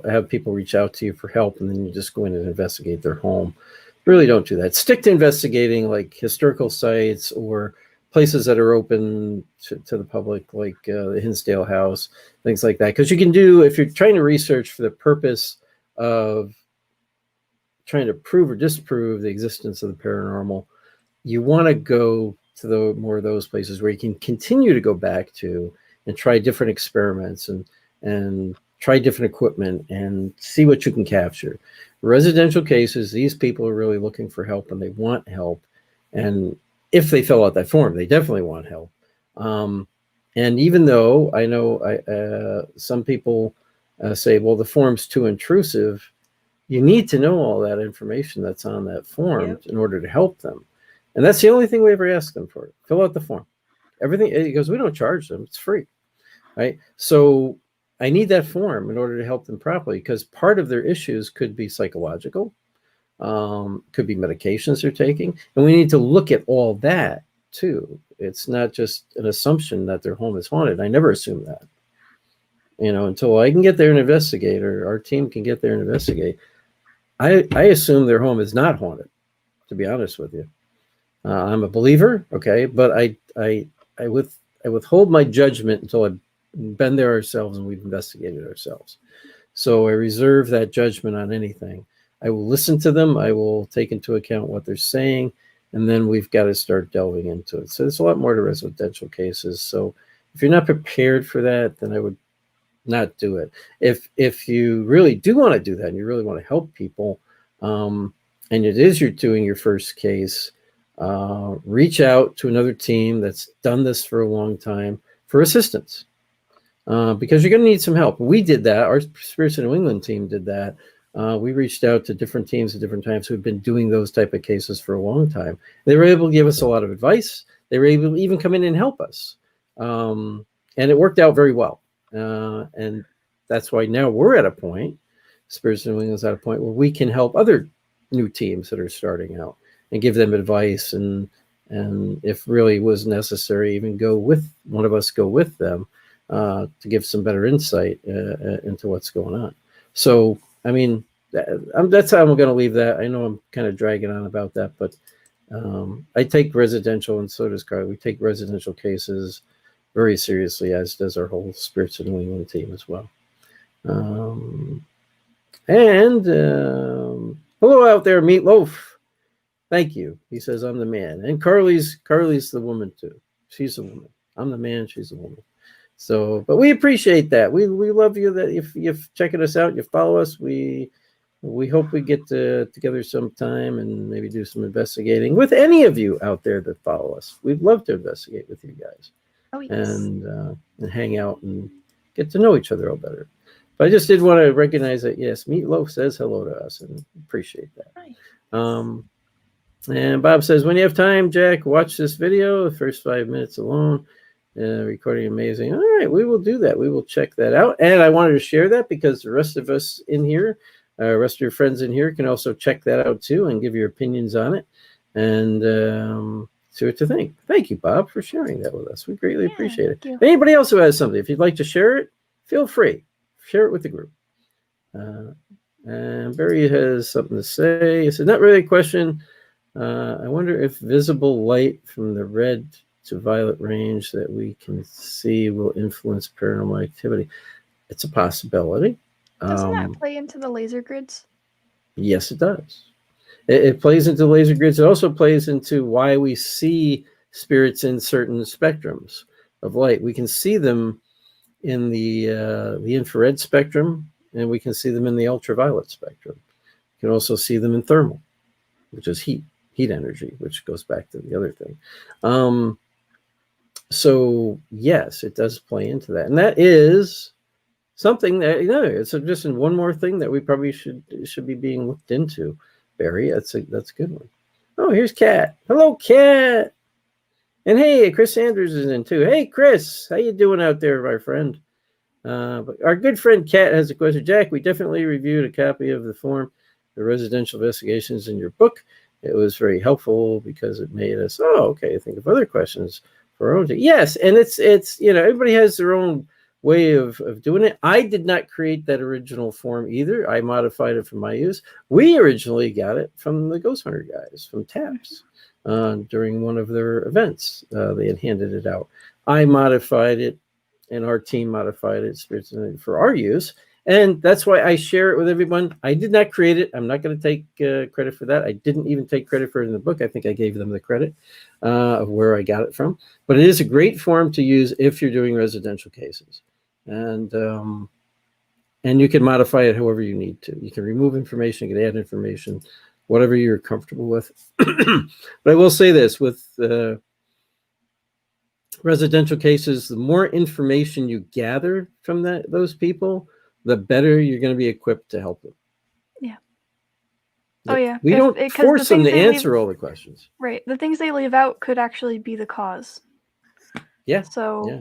have people reach out to you for help, and then you just go in and investigate their home. Really don't do that. Stick to investigating like historical sites or places that are open to the public, like the Hinsdale House, things like that. Because you can do, if you're trying to research for the purpose of trying to prove or disprove the existence of the paranormal, you want to go to more of those places where you can continue to go back to and try different experiments and try different equipment and see what you can capture. Residential cases, these people are really looking for help, and they want help. And if they fill out that form, they definitely want help. And even though I know some people say, well, the form's too intrusive, you need to know all that information that's on that form in order to help them. And that's the only thing we ever ask them for. Fill out the form. Everything, because we don't charge them. It's free, right? So I need that form in order to help them properly, because part of their issues could be psychological, could be medications they're taking. And we need to look at all that too. It's not just an assumption that their home is haunted. I never assume that, until I can get there and investigate, or our team can get there and investigate. I assume their home is not haunted, to be honest with you. I'm a believer, okay, but I withhold my judgment until I've been there ourselves and we've investigated ourselves. So I reserve that judgment on anything. I will listen to them. I will take into account what they're saying, and then we've got to start delving into it. So there's a lot more to residential cases. So if you're not prepared for that, then I would not do it. If you really do want to do that and you really want to help people, and it is you're doing your first case, reach out to another team that's done this for a long time for assistance, because you're going to need some help. We did that. Our Spirits of New England team did that. We reached out to different teams at different times who've been doing those type of cases for a long time. They were able to give us a lot of advice. They were able to even come in and help us, and it worked out very well. And that's why now we're at a point, Spirits of New England's at a point where we can help other new teams that are starting out and give them advice, and if really was necessary, even go with them to give some better insight into what's going on. So, I mean, that's how I'm going to leave that. I know I'm kind of dragging on about that, but I take residential, and so does Carly. We take residential cases very seriously, as does our whole Spirits of New England team as well. And hello out there, Meatloaf. Thank you. He says, I'm the man. And Carly's the woman too. She's the woman. I'm the man. She's the woman. So, but we appreciate that. We love you. That if you're checking us out, you follow us. We hope we get together sometime and maybe do some investigating with any of you out there that follow us. We'd love to investigate with you guys. Oh, yes. And hang out and get to know each other all better. But I just did want to recognize that, yes, Meatloaf says hello to us and appreciate that. Nice. And Bob says, when you have time, Jack, watch this video, the first 5 minutes alone. Recording amazing. All right, we will do that. We will check that out. And I wanted to share that because the rest of us in here, rest of your friends in here can also check that out too and give your opinions on it and see what you think. Thank you, Bob, for sharing that with us. We greatly appreciate it. Anybody else who has something, if you'd like to share it, feel free. Share it with the group. And Barry has something to say. He said, not really a question. I wonder if visible light from the red to violet range that we can see will influence paranormal activity. It's a possibility. Doesn't that play into the laser grids? Yes, it does. It plays into laser grids. It also plays into why we see spirits in certain spectrums of light. We can see them in the infrared spectrum, and we can see them in the ultraviolet spectrum. You can also see them in thermal, which is heat energy, which goes back to the other thing. So yes, it does play into that, and that is something that it's just one more thing that we probably should be being looked into. Barry, that's a good one. Oh, here's Kat. Hello, Kat. And hey, Chris Sanders is in too. Hey, Chris, how you doing out there, my friend? But our good friend Kat has a question. Jack, we definitely reviewed a copy of the form, the residential investigations in your book. It was very helpful because it made us, think of other questions for our own. Yes, and it's everybody has their own way of doing it. I did not create that original form either. I modified it for my use. We originally got it from the Ghost Hunter guys from TAPS during one of their events. They had handed it out. I modified it, and our team modified it for our use. And that's why I share it with everyone. I did not create it. I'm not going to take credit for that. I didn't even take credit for it in the book. I think I gave them the credit of where I got it from. But it is a great form to use if you're doing residential cases. And you can modify it however you need to. You can remove information, you can add information, whatever you're comfortable with. But I will say this, with residential cases, the more information you gather from those people, the better you're going to be equipped to help them. Yeah. Oh, yeah. We don't force them to answer all the questions. Right. The things they leave out could actually be the cause. Yeah. So, yeah.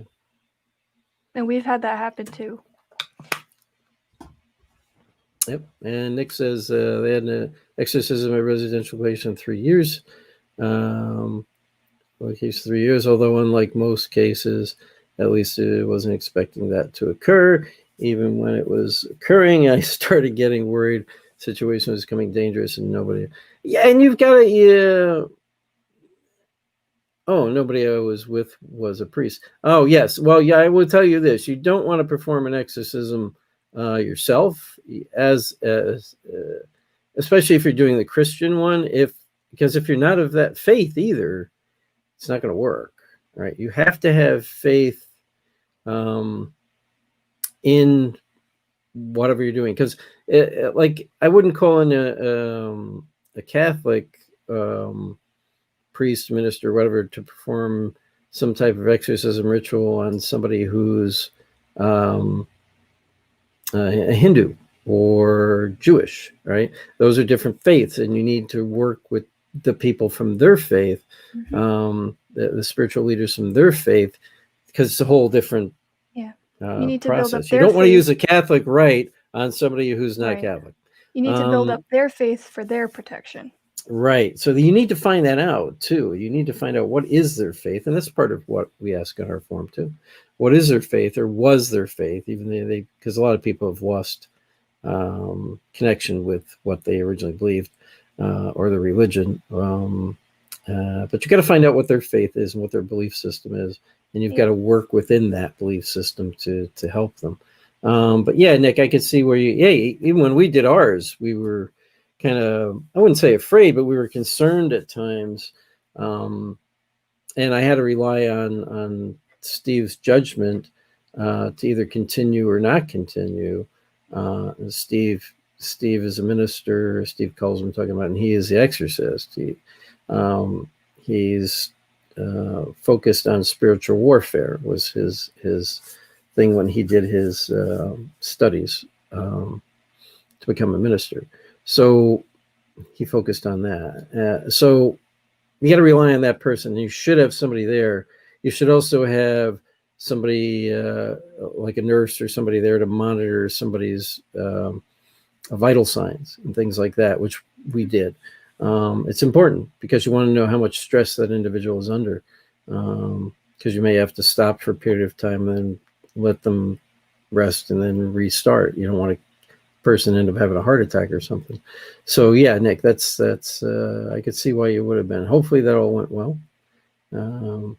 And we've had that happen too. Yep. And Nick says they had an exorcism at residential place in 3 years. Case 3 years, although unlike most cases, at least it wasn't expecting that to occur. Even when it was occurring, I started getting worried. Situation was becoming dangerous, and nobody. Yeah, and you've got to. Nobody I was with was a priest. Oh, yes. Well, yeah, I will tell you this: you don't want to perform an exorcism yourself, especially if you're doing the Christian one. Because if you're not of that faith either, it's not going to work, right? You have to have faith in whatever you're doing, because I wouldn't call in a Catholic priest, minister, whatever, to perform some type of exorcism ritual on somebody who's a Hindu or Jewish, right? Those are different faiths, and you need to work with the people from their faith, the spiritual leaders from their faith, because it's a whole different you need to process. build up You don't want to use a Catholic rite on somebody who's not Catholic. You need to build up their faith for their protection. Right. So you need to find that out too. You need to find out what is their faith, and that's part of what we ask on our form too. What is their faith, or was their faith, even though because a lot of people have lost connection with what they originally believed or the religion. But you got to find out what their faith is and what their belief system is, and you've Yeah. got to work within that belief system to help them. But yeah, Nick, I could see where even when we did ours, we were kind of, I wouldn't say afraid, but we were concerned at times. And I had to rely on Steve's judgment to either continue or not continue. Steve is a minister. Steve calls him talking about, and he is the exorcist. He's focused on spiritual warfare was his thing when he did his studies to become a minister. So he focused on that. So you got to rely on that person. You should have somebody there. You should also have somebody like a nurse or somebody there to monitor somebody's vital signs and things like that, which we did. It's important because you want to know how much stress that individual is under, because you may have to stop for a period of time and then let them rest and then restart. You don't want a person end up having a heart attack or something. So yeah, Nick, that's I could see why you would have been. Hopefully that all went well. And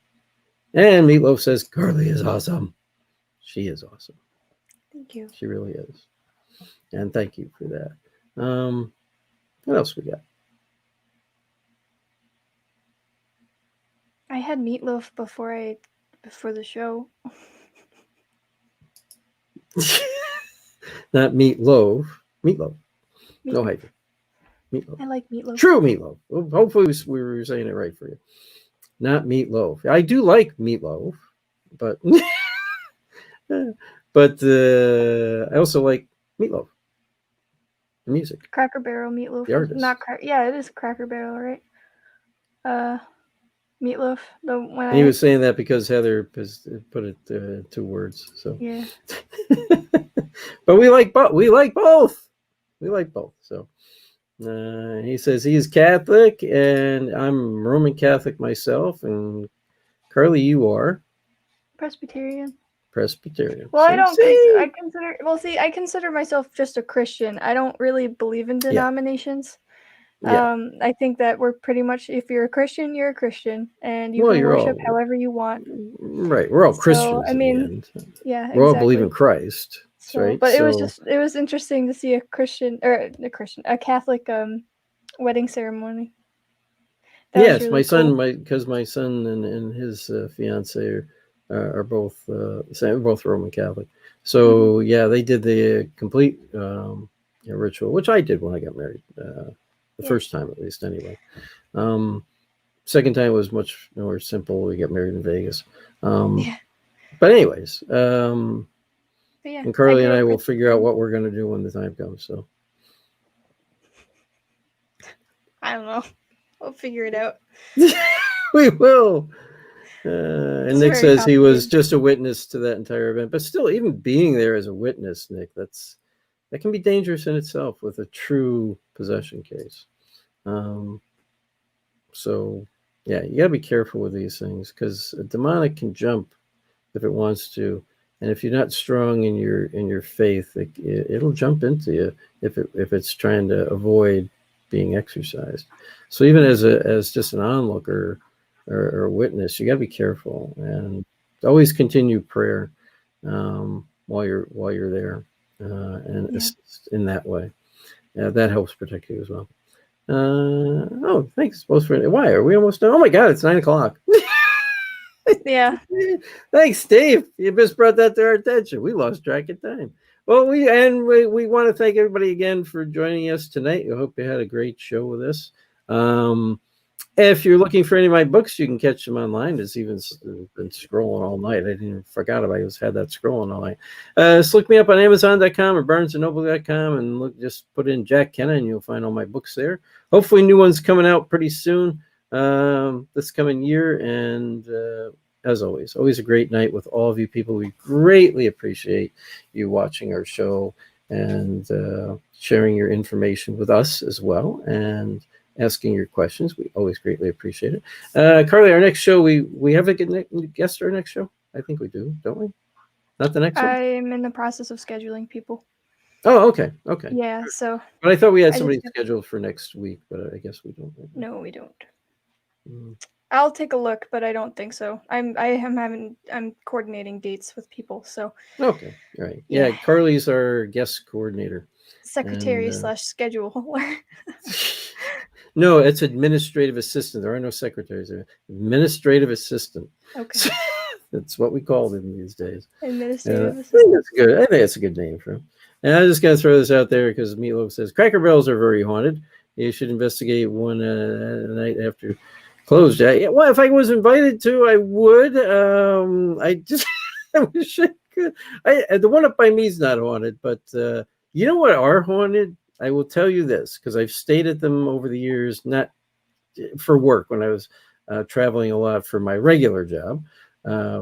Meatloaf says Carly is awesome. She is awesome. Thank you. She really is. And thank you for that. What else we got? I had meatloaf before the show. Not meatloaf. Meatloaf. No hyphen. Meatloaf. I like meatloaf. True meatloaf. Well, hopefully we were saying it right for you. Not meatloaf. I do like meatloaf, but but I also like meatloaf. The music. Cracker Barrel meatloaf. The artist. Yeah, it is Cracker Barrel, right? Meatloaf. And he was saying that because Heather put it 2 words. So yeah. But we like both. We like both. So he says he's Catholic, and I'm Roman Catholic myself. And Carly, you are Presbyterian. Well, I don't. I consider myself just a Christian. I don't really believe in denominations. Yeah. I think that we're pretty much, if you're a Christian, you're a Christian, and you can worship however you want. Right. We're all Christians. I mean, in the end. Yeah, we all believe in Christ. So, right. But it was interesting to see a Catholic wedding ceremony. Yes, really my son, because my son and his fiance are both both Roman Catholic. So yeah, they did the complete ritual, which I did when I got married. The first time, at least, anyway. Second time was much more simple. We got married in Vegas. But anyways, and Carly and I will figure out what we're going to do when the time comes. So I don't know. We'll figure it out. We will. And Nick says he was just a witness to that entire event, but still, even being there as a witness, Nick, that can be dangerous in itself with a true possession case. So yeah, you gotta be careful with these things because a demonic can jump if it wants to, and if you're not strong in your faith, it'll jump into you if it's trying to avoid being exercised. So even as just an onlooker or a witness, you got to be careful and always continue prayer while you're there and assist in that way. That helps protect you as well. Thanks. Why are we almost done? Oh my God, it's 9:00. Yeah. Thanks, Steve. You just brought that to our attention. We lost track of time. Well, we want to thank everybody again for joining us tonight. I hope you had a great show with us. If you're looking for any of my books, you can catch them online. It's even been scrolling all night. I didn't forgot about it. I just had that scrolling all night. So look me up on Amazon.com or BarnesandNoble.com and just put in Jack Kenna and you'll find all my books there. Hopefully new ones coming out pretty soon this coming year. And as always a great night with all of you people. We greatly appreciate you watching our show and sharing your information with us as well. And asking your questions. We always greatly appreciate it. Carly, our next show, we have a guest for our next show? I think we do, don't we? Not the next one? I'm in the process of scheduling people. Oh, okay. Yeah, so. But I thought we had somebody scheduled for next week, but I guess we don't. No, we don't. Mm. I'll take a look, but I don't think so. I'm coordinating dates with people, so Okay, all right. yeah. Yeah, Carly's our guest coordinator. Secretary And slash scheduler. no, it's administrative assistant. There are no secretaries there. Administrative assistant. Okay. So that's what we call them these days. And I Administrative think assistant. that's good. I think it's a good name for him. And I'm just going to throw this out there because Meatloaf says Cracker Barrels are very haunted. You should investigate one night after closed. Yeah, well, if I was invited to, I would. I just I wish I could. The one up by me is not haunted, but you know what are haunted? I will tell you this because I've stayed at them over the years, not for work when I was traveling a lot for my regular job,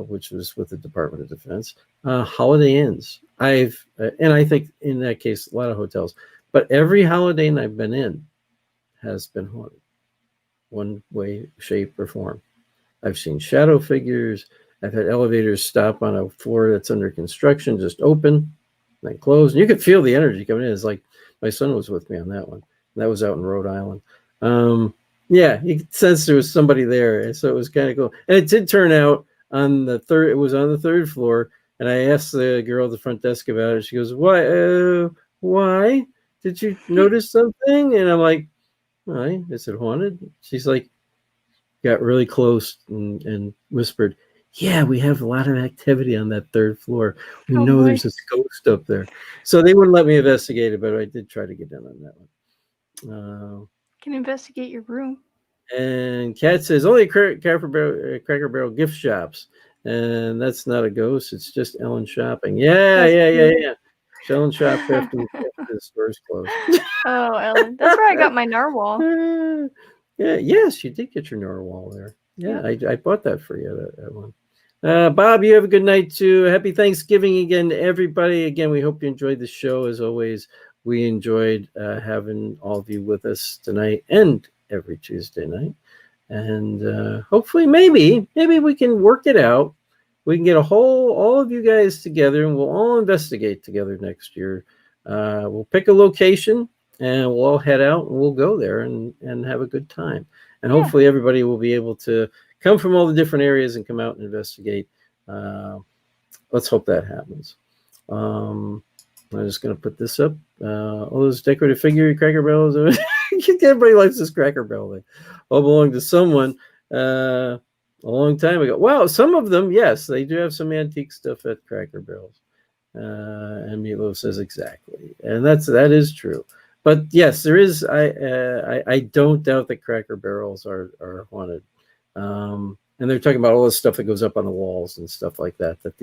which was with the Department of Defense. Holiday Inns. And I think in that case, a lot of hotels, but every Holiday Inn I've been in has been haunted, one way, shape, or form. I've seen shadow figures. I've had elevators stop on a floor that's under construction, just open, then close. And you could feel the energy coming in. It's like my son was with me on that one. That was out in Rhode Island. Yeah, you could sense there was somebody there. And so it was kind of cool. And it did turn out on the third, it was on the third floor. And I asked the girl at the front desk about it. She goes, why? Why? Did you notice something? And I'm like, why? Is it haunted? She's like, got really close and whispered, yeah, we have a lot of activity on that third floor. We Oh know boy. there's a ghost up there. So they wouldn't let me investigate it, but I did try to get in on that one. Can investigate your room. And Kat says, only Cracker Barrel gift shops. And that's not a ghost. It's just Ellen shopping. Yeah. Ellen shopped after the stores closed. Oh, Ellen. That's where I got my narwhal. Yeah, yes, you did get your narwhal there. Yeah, Yep. I bought that for you, that one. Bob, you have a good night too. Happy Thanksgiving again to everybody. Again, we hope you enjoyed the show. As always, we enjoyed having all of you with us tonight and every Tuesday night. And hopefully, maybe we can work it out. We can get all of you guys together, and we'll all investigate together next year. We'll pick a location, and we'll all head out, and we'll go there and have a good time. And Yeah. hopefully, everybody will be able to come from all the different areas and come out and investigate. Let's hope that happens. I'm just going to put this up. All those decorative figure Cracker Barrels. Everybody likes this Cracker Barrel thing. All belong to someone a long time ago. Well, some of them, yes, they do have some antique stuff at Cracker Barrels. And Meatloaf says exactly, and that is true. But yes, there is. I don't doubt that Cracker Barrels are haunted. And they're talking about all this stuff that goes up on the walls and stuff like that. That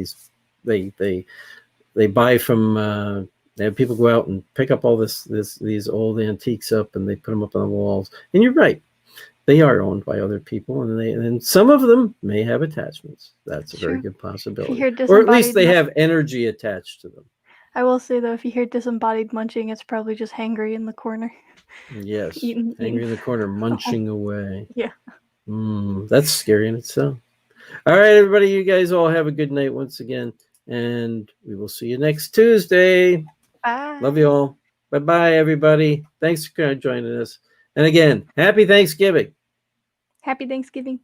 they buy from. They have people go out and pick up all these old antiques up, and they put them up on the walls. And you're right, they are owned by other people, and some of them may have attachments. That's a very good possibility, or at least they have energy attached to them. I will say though, if you hear disembodied munching, it's probably just hangry in the corner. Yes, eating. In the corner, munching away. Yeah. That's scary in itself. All right, everybody, you guys all have a good night once again, and we will see you next Tuesday. Bye. Love you all. Bye-bye, everybody. Thanks for joining us. And again, happy Thanksgiving. Happy Thanksgiving.